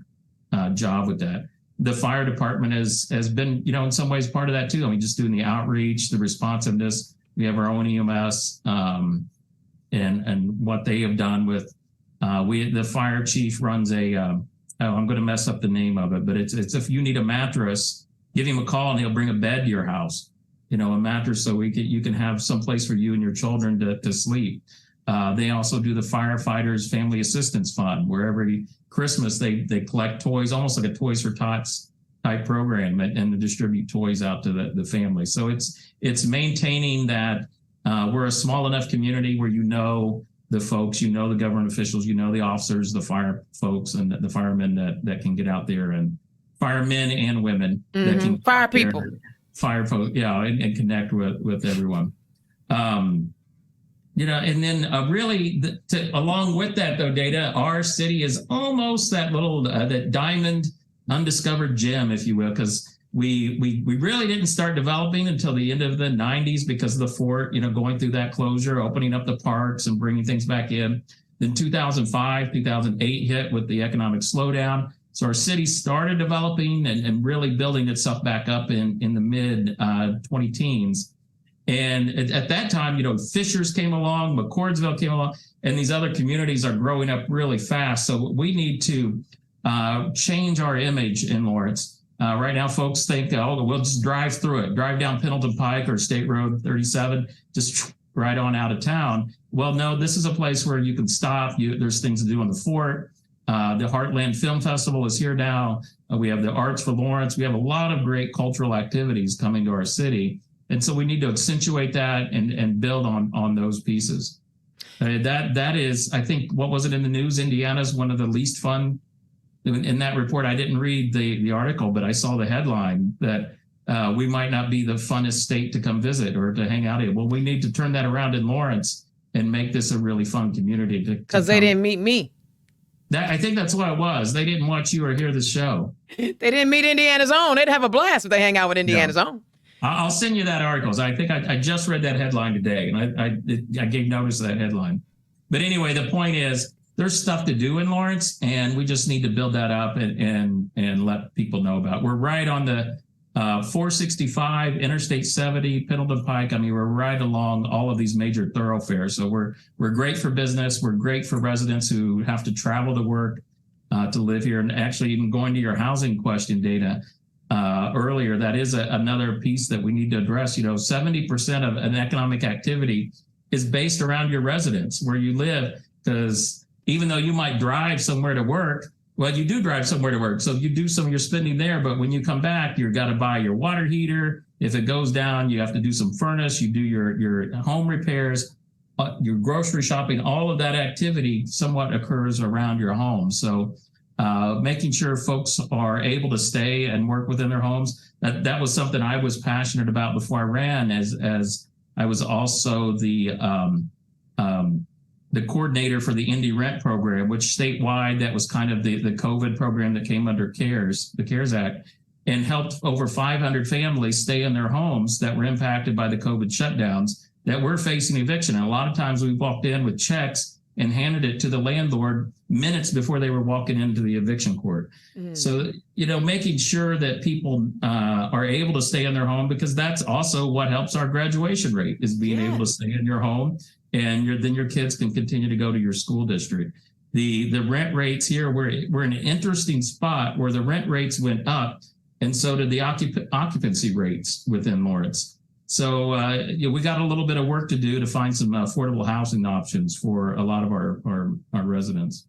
job with that. The fire department has been, in some ways part of that too. I mean, just doing the outreach, the responsiveness. We have our own EMS, and what they have done with the fire chief runs I'm going to mess up the name of it, but it's if you need a mattress, give him a call and he'll bring a bed to your house. A mattress so you can have some place for you and your children to sleep. They also do the firefighters Family Assistance Fund, where every Christmas they collect toys, almost like a Toys for Tots type program, and to distribute toys out to the family. So it's maintaining that we're a small enough community where the folks, the government officials, the officers, the fire folks, and the firemen that can get out there, and firemen and women that can fire people. Fire folks, and connect with everyone. And then really, along with that, though, Data, our city is almost that little that diamond undiscovered gem, if you will, because we really didn't start developing until the end of the 90s because of the fort, going through that closure, opening up the parks and bringing things back in. Then 2005, 2008 hit with the economic slowdown. So our city started developing and really building itself back up in the mid 20-teens. And at that time, Fishers came along, McCordsville came along, and these other communities are growing up really fast. So we need to change our image in Lawrence. Right now, folks think, we'll just drive through it, drive down Pendleton Pike or State Road 37, just right on out of town. Well, no, this is a place where you can stop. There's things to do on the fort. The Heartland Film Festival is here now. We have the Arts for Lawrence. We have a lot of great cultural activities coming to our city. And so we need to accentuate that and build on those pieces. That is, I think, what was it in the news? Indiana's one of the least fun. In that report, I didn't read the article, but I saw the headline that we might not be the funnest state to come visit or to hang out in. Well, we need to turn that around in Lawrence and make this a really fun community. Because they didn't meet me. I think that's what it was. They didn't watch you or hear the show. They didn't meet Indiana's own. They'd have a blast if they hang out with Indiana's own. I'll send you that article. I think I just read that headline today, and I gave notice of that headline. But anyway, the point is there's stuff to do in Lawrence, and we just need to build that up and let people know about it. We're right on the 465, Interstate 70, Pendleton Pike. I mean, we're right along all of these major thoroughfares. So we're great for business. We're great for residents who have to travel to work to live here. And actually, even going to your housing question, Data, earlier, that is another piece that we need to address. 70% of an economic activity is based around your residence, where you live, because even though you might drive somewhere to work, well, you do drive somewhere to work. So you do some of your spending there, but when you come back, you've got to buy your water heater. If it goes down, you have to do some furnace, you do your home repairs, your grocery shopping, all of that activity somewhat occurs around your home. So making sure folks are able to stay and work within their homes. That was something I was passionate about before I ran, as I was also the coordinator for the Indy Rent program, which statewide, that was kind of the COVID program that came under the CARES Act, and helped over 500 families stay in their homes that were impacted by the COVID shutdowns that were facing eviction. And a lot of times we walked in with checks and handed it to the landlord minutes before they were walking into the eviction court. So, making sure that people are able to stay in their home, because that's also what helps our graduation rate, is being able to stay in your home, and then your kids can continue to go to your school district. The rent rates here, we're in an interesting spot where the rent rates went up, and so did the occupancy rates within Lawrence. So we got a little bit of work to do to find some affordable housing options for a lot of our residents.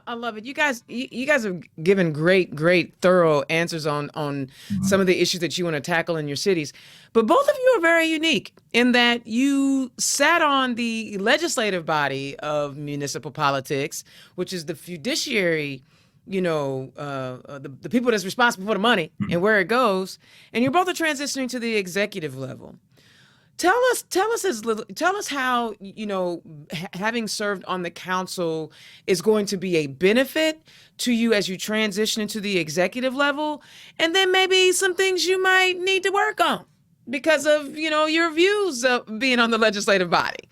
I love it. You guys have given great, thorough answers on some of the issues that you want to tackle in your cities. But both of you are very unique in that you sat on the legislative body of municipal politics, which is the fiduciary, the people that's responsible for the money and where it goes. And you're both are transitioning to the executive level. Tell us how, having served on the council is going to be a benefit to you as you transition into the executive level, and then maybe some things you might need to work on. because of, your views of being on the legislative body.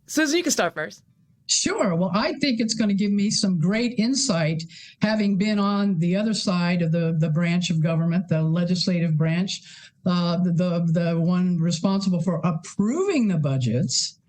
Susan, you can start first. Sure. Well, I think it's going to give me some great insight, having been on the other side of the branch of government, the legislative branch, the one responsible for approving the budgets.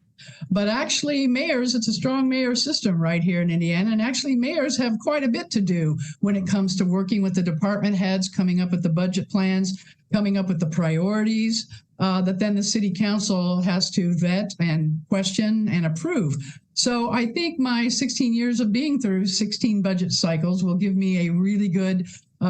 But actually, mayors, it's a strong mayor system right here in Indiana. And actually, mayors have quite a bit to do when it comes to working with the department heads, coming up with the budget plans, coming up with the priorities that then the city council has to vet and question and approve. So I think my 16 years of being through 16 budget cycles will give me a really good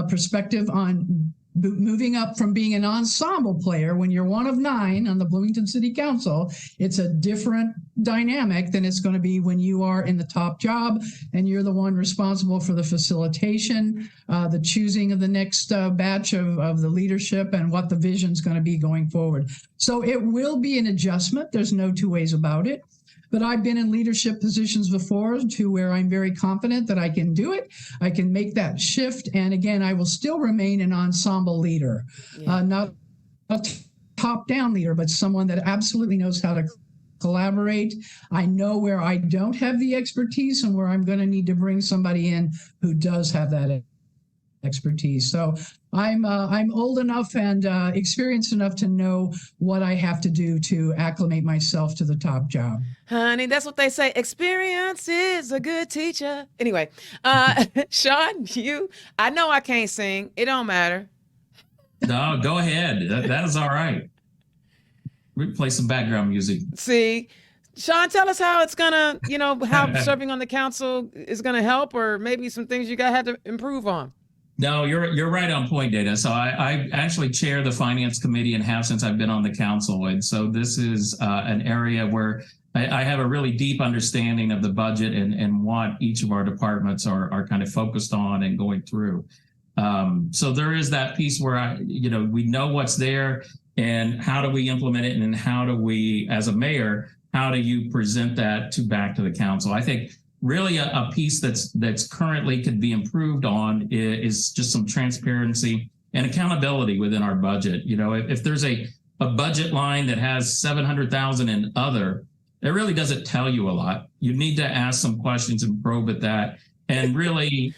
perspective on moving up from being an ensemble player. When you're one of 9 on the Bloomington City Council, it's a different dynamic than it's going to be when you are in the top job and you're the one responsible for the facilitation, the choosing of the next batch of the leadership and what the vision is going to be going forward. So it will be an adjustment. There's no two ways about it. But I've been in leadership positions before to where I'm very confident that I can do it. I can make that shift. And again, I will still remain an ensemble leader, not a top-down leader, but someone that absolutely knows how to collaborate. I know where I don't have the expertise and where I'm going to need to bring somebody in who does have that expertise. So I'm old enough and experienced enough to know what I have to do to acclimate myself to the top job. Honey, that's what they say. Experience is a good teacher. Anyway, Shawn, I know I can't sing. It don't matter. No, go ahead. That is all right. We play some background music. See, Shawn, tell us how it's gonna, how serving on the council is gonna help, or maybe some things you gotta have to improve on. No, you're right on point, Dana. So I actually chair the finance committee and have since I've been on the council. And so this is an area where I have a really deep understanding of the budget and what each of our departments are kind of focused on and going through. So there is that piece where we know what's there and how do we implement it, and how do we, as a mayor, how do you present that back to the council? I think really a piece that's currently could be improved on is just some transparency and accountability within our budget. If there's a budget line that has 700,000 in other, it really doesn't tell you a lot. You need to ask some questions and probe at that. And really,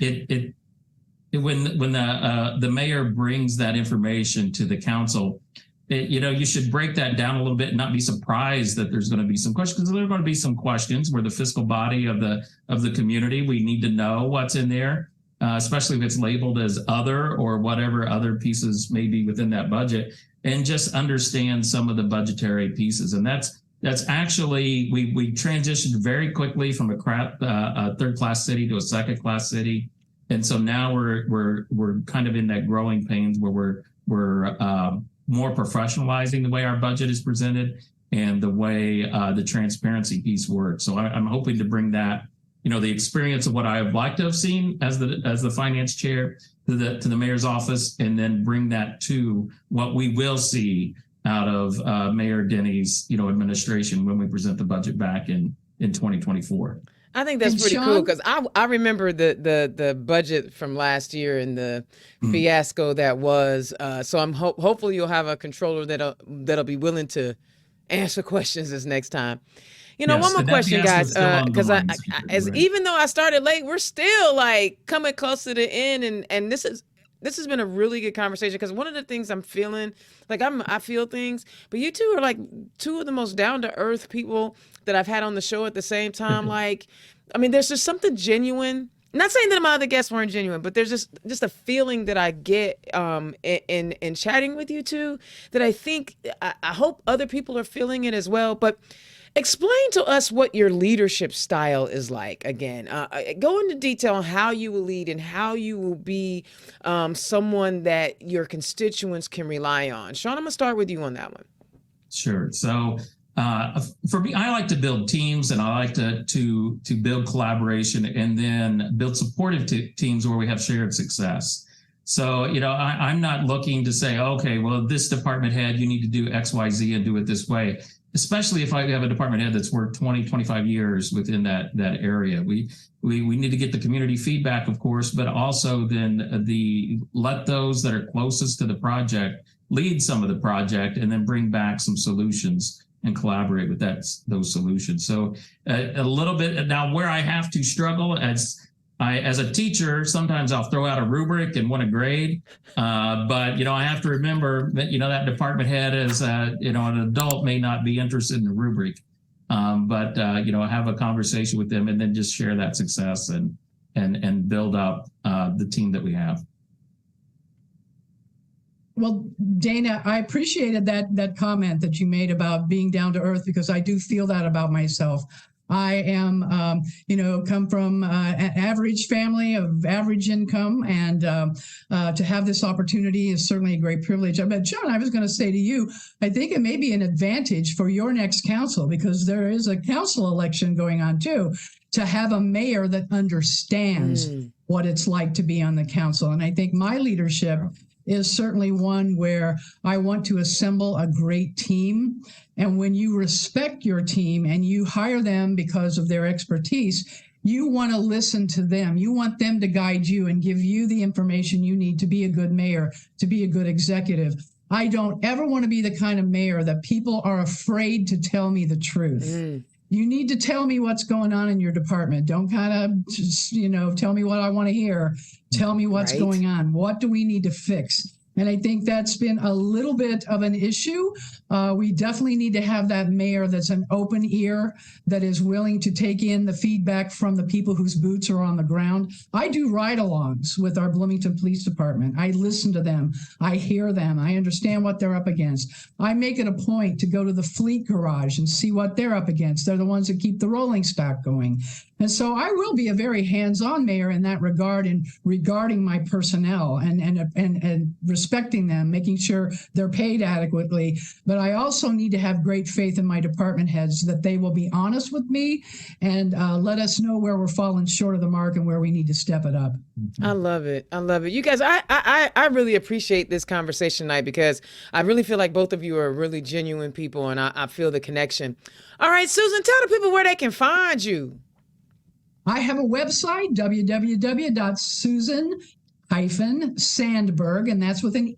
when the mayor brings that information to the council, you should break that down a little bit and not be surprised that there's going to be some questions, because there are going to be some questions. We're the fiscal body of the community. We need to know what's in there, especially if it's labeled as other or whatever other pieces may be within that budget, and just understand some of the budgetary pieces. And that's actually, we transitioned very quickly from a third-class city to a second-class city. And so now we're kind of in that growing pains where we're more professionalizing the way our budget is presented and the way the transparency piece works. So I'm hoping to bring that, the experience of what I would like to have seen as the finance chair to the mayor's office, and then bring that to what we will see out of Mayor Denney's administration when we present the budget back in 2024. I think that's pretty cool, because I remember the budget from last year and the fiasco that was. So I'm hopefully you'll have a controller that'll be willing to answer questions this next time. One more question, guys, because even though I started late, we're still coming close to the end, and this has been a really good conversation, because one of the things I'm feeling, I feel things, but you two are two of the most down to earth people that I've had on the show at the same time. There's just something genuine. Not saying that my other guests weren't genuine, but there's just a feeling that I get in chatting with you two that I think, I hope other people are feeling it as well. But explain to us what your leadership style is like. Again, go into detail on how you will lead and how you will be someone that your constituents can rely on. Shawn, I'm going to start with you on that one. Sure. So for me, I like to build teams, and I like to build collaboration, and then build supportive teams where we have shared success. So, I'm not looking to say, okay, well, this department head, you need to do X, Y, Z and do it this way, especially if I have a department head that's worked 20, 25 years within that area. We need to get the community feedback, of course, but also then let those that are closest to the project lead some of the project and then bring back some solutions and collaborate with those solutions. So a little bit now where I have to struggle as a teacher, sometimes I'll throw out a rubric and want a grade. But, I have to remember that, that department head as, an adult may not be interested in the rubric. But have a conversation with them and then just share that success and build up the team that we have. Well, Dana, I appreciated that comment that you made about being down to earth, because I do feel that about myself. I am, come from an average family of average income, and to have this opportunity is certainly a great privilege. But Shawn, I was going to say to you, I think it may be an advantage for your next council, because there is a council election going on too, to have a mayor that understands what it's like to be on the council. And I think my leadership is certainly one where I want to assemble a great team. And when you respect your team and you hire them because of their expertise, you want to listen to them. You want them to guide you and give you the information you need to be a good mayor, to be a good executive. I don't ever want to be the kind of mayor that people are afraid to tell me the truth. You need to tell me what's going on in your department. Don't kind of just, tell me what I want to hear. Tell me what's going on. What do we need to fix? And I think that's been a little bit of an issue. We definitely need to have that mayor that's an open ear, that is willing to take in the feedback from the people whose boots are on the ground. I do ride-alongs with our Bloomington Police Department. I listen to them. I hear them. I understand what they're up against. I make it a point to go to the fleet garage and see what they're up against. They're the ones that keep the rolling stock going. And so I will be a very hands-on mayor in that regard, in regarding my personnel and respecting them, making sure they're paid adequately. But I also need to have great faith in my department heads that they will be honest with me and let us know where we're falling short of the mark and where we need to step it up. I love it. I love it. You guys, I really appreciate this conversation tonight, because I really feel like both of you are really genuine people, and I feel the connection. All right, Susan, tell the people where they can find you. I have a website, www.susan-sandberg, and that's with an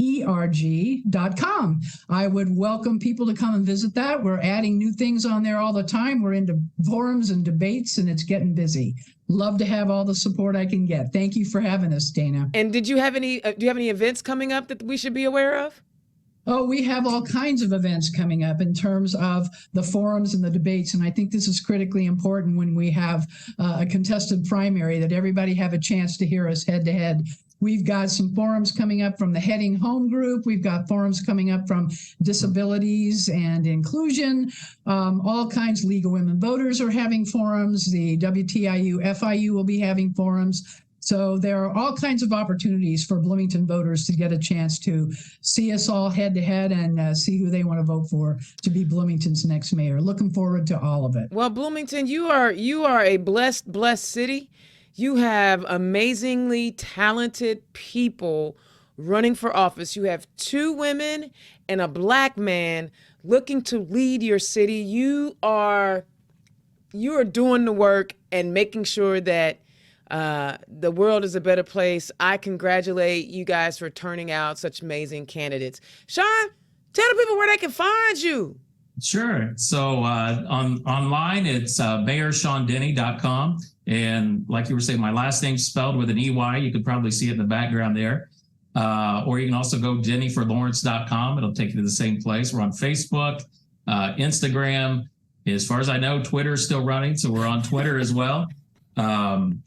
ERG.com. I would welcome people to come and visit that. We're adding new things on there all the time. We're into forums and debates, and it's getting busy. Love to have all the support I can get. Thank you for having us, Dana. And do you have any events coming up that we should be aware of? Oh, we have all kinds of events coming up in terms of the forums and the debates. And I think this is critically important when we have a contested primary, that everybody have a chance to hear us head to head. We've got some forums coming up from the Heading Home group. We've got forums coming up from disabilities and inclusion. All kinds. League of Women Voters are having forums. The WTIU, FIU will be having forums. So there are all kinds of opportunities for Bloomington voters to get a chance to see us all head to head and see who they want to vote for to be Bloomington's next mayor. Looking forward to all of it. Well, Bloomington, you are a blessed city. You have amazingly talented people running for office. You have 2 women and a Black man looking to lead your city. You are doing the work and making sure that the world is a better place. I congratulate you guys for turning out such amazing candidates. Shawn, tell the people where they can find you. Sure. So online, it's mayorshawnDenney.com. And like you were saying, my last name's spelled with an EY. You could probably see it in the background there. Or you can also go DenneyForLawrence.com. It'll take you to the same place. We're on Facebook, Instagram. As far as I know, Twitter's still running, so we're on Twitter as well.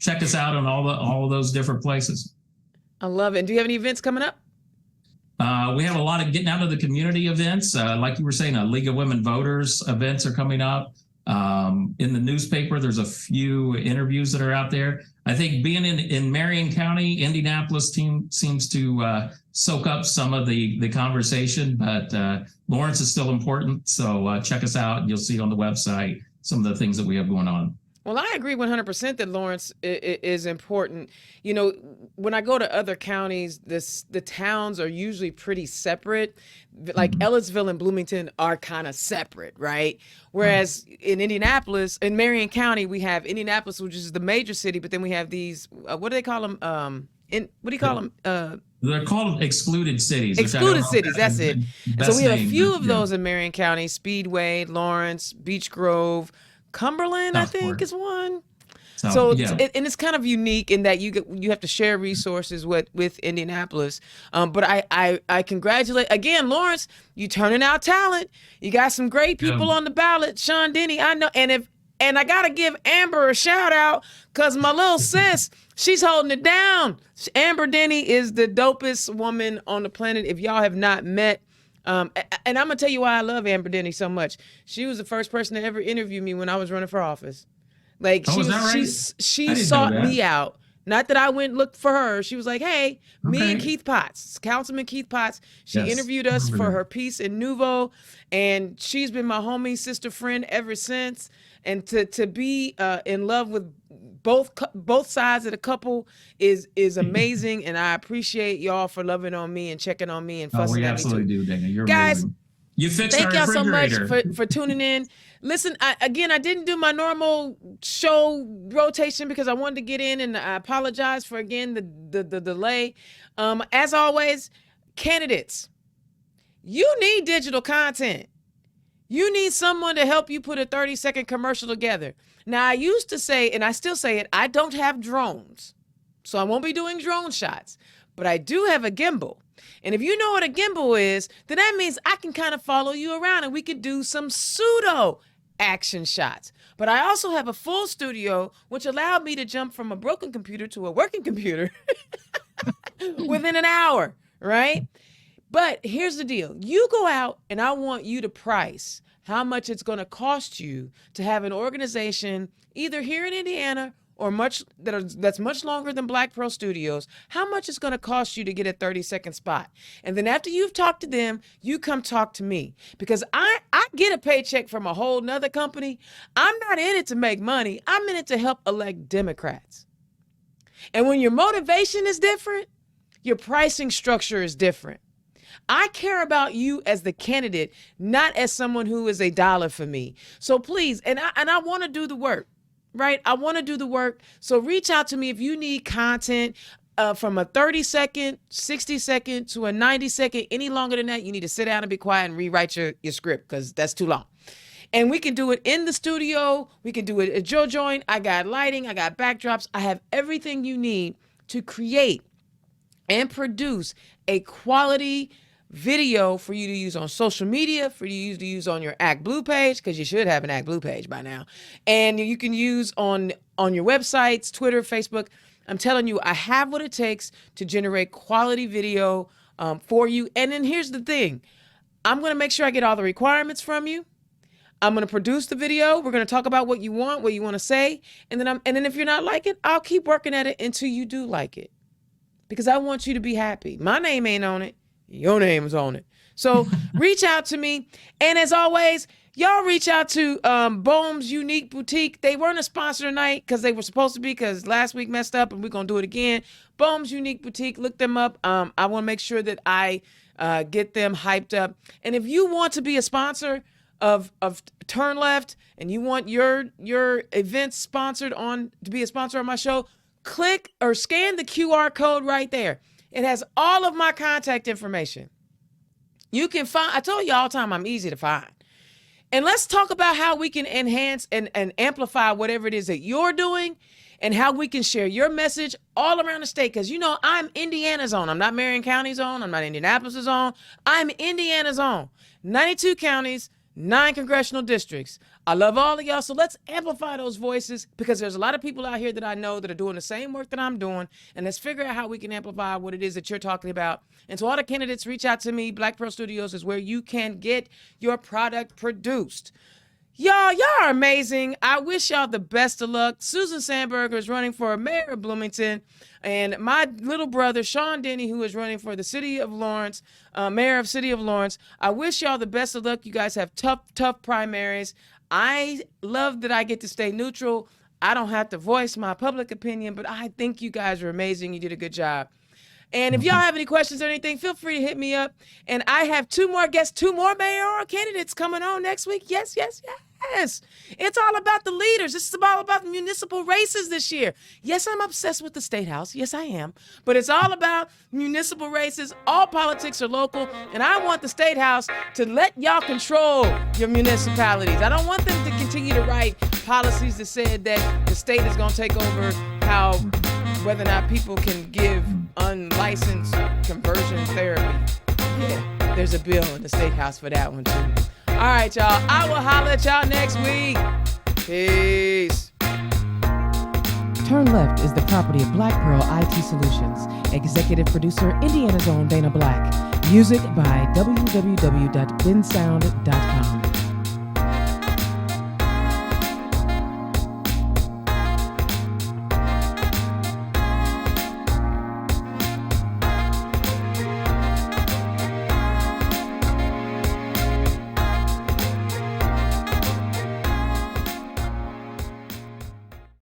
Check us out on all of those different places. I love it. And do you have any events coming up? We have a lot of getting out of the community events. Like you were saying, League of Women Voters events are coming up. In the newspaper, there's a few interviews that are out there. I think being in Marion County, Indianapolis team seems to soak up some of the conversation, but Lawrence is still important. So check us out. You'll see on the website some of the things that we have going on. Well, I agree 100% that Lawrence is important. You know, when I go to other counties, the towns are usually pretty separate. Like Ellisville and Bloomington are kind of separate, right? Whereas in Indianapolis, in Marion County, we have Indianapolis, which is the major city, but then we have these, what do they call them? what do you call them? They're called excluded cities. Excluded cities, that's it. And so we have a few of those in Marion County: Speedway, Lawrence, Beech Grove, Cumberland, I think is one. So and it's kind of unique in that you have to share resources with Indianapolis. But I congratulate again, Lawrence. You turning out talent. You got some great people on the ballot. Shawn, Denney, I know, and I gotta give Amber a shout out because my little sis, she's holding it down. Amber Denney is the dopest woman on the planet. If y'all have not met, and I'm gonna tell you why I love Amber Denney so much. She was the first person to ever interview me when I was running for office. Like she sought me out. Not that I went look for her. She was like, hey, me and Keith Potts, Councilman Keith Potts. She interviewed us for her piece in Nouveau, and she's been my homie, sister, friend ever since. And to be in love with both sides of the couple is amazing, and I appreciate y'all for loving on me and checking on me and fussing at me too. We absolutely do, Dana. You're guys. amazing. You fixed Thank our y'all so much refrigerator. for tuning in. Listen, I didn't do my normal show rotation because I wanted to get in, and I apologize for again the delay. As always, candidates, you need digital content. You need someone to help you put a 30-second commercial together. Now, I used to say, and I still say it, I don't have drones, so I won't be doing drone shots, but I do have a gimbal. And if you know what a gimbal is, then that means I can kind of follow you around and we could do some pseudo action shots. But I also have a full studio, which allowed me to jump from a broken computer to a working computer within an hour, right? But here's the deal. You go out and I want you to price how much it's going to cost you to have an organization either here in Indiana or that's much longer than Black Pearl Studios, how much it's going to cost you to get a 30-second spot. And then after you've talked to them, you come talk to me. Because I get a paycheck from a whole nother company. I'm not in it to make money. I'm in it to help elect Democrats. And when your motivation is different, your pricing structure is different. I care about you as the candidate, not as someone who is a dollar for me. So please, and I want to do the work. Right? I want to do the work. So reach out to me if you need content from a 30-second, 60-second to a 90-second. Any longer than that, you need to sit down and be quiet and rewrite your script because that's too long. And we can do it in the studio. We can do it at Joe Joint. I got lighting. I got backdrops. I have everything you need to create and produce a quality video for you to use on social media, for you to use on your ActBlue page, because you should have an ActBlue page by now. And you can use on your websites, Twitter, Facebook. I'm telling you, I have what it takes to generate quality video for you. And then here's the thing. I'm going to make sure I get all the requirements from you. I'm going to produce the video. We're going to talk about what you want to say. And then if you're not like it, I'll keep working at it until you do like it. Because I want you to be happy. My name ain't on it. Your name's on it. So reach out to me. And as always, y'all reach out to Bohm's Unique Boutique. They weren't a sponsor tonight because they were supposed to be because last week messed up and we're going to do it again. Bohm's Unique Boutique. Look them up. I want to make sure that I get them hyped up. And if you want to be a sponsor of Turn Left and you want your events sponsored to be a sponsor on my show, click or scan the QR code right there. It has all of my contact information. You can find, I told you all the time, I'm easy to find. And let's talk about how we can enhance and amplify whatever it is that you're doing and how we can share your message all around the state. Because, you know, I'm Indiana's own. I'm not Marion County's own. I'm not Indianapolis's own. I'm Indiana's own. 92 counties, 9 congressional districts. I love all of y'all. So let's amplify those voices because there's a lot of people out here that I know that are doing the same work that I'm doing. And let's figure out how we can amplify what it is that you're talking about. And to all the candidates, reach out to me. Black Pearl Studios is where you can get your product produced. Y'all are amazing. I wish y'all the best of luck. Susan Sandberg is running for mayor of Bloomington. And my little brother, Shawn Denney, who is running for the city of Lawrence, mayor of city of Lawrence. I wish y'all the best of luck. You guys have tough primaries. I love that I get to stay neutral. I don't have to voice my public opinion, but I think you guys are amazing. You did a good job. And if y'all have any questions or anything, feel free to hit me up. And I have 2 more guests, 2 more mayoral candidates coming on next week. Yes. Yes. It's all about the leaders. This is all about the municipal races this year. Yes, I'm obsessed with the State House. Yes, I am. But it's all about municipal races. All politics are local. And I want the State House to let y'all control your municipalities. I don't want them to continue to write policies that said that the state is going to take over whether or not people can give unlicensed conversion therapy. Yeah, there's a bill in the State House for that one, too. All right, y'all. I will holler at y'all next week. Peace. Turn Left is the property of Black Pearl IT Solutions. Executive producer, Indiana's own Dana Black. Music by www.bensound.com.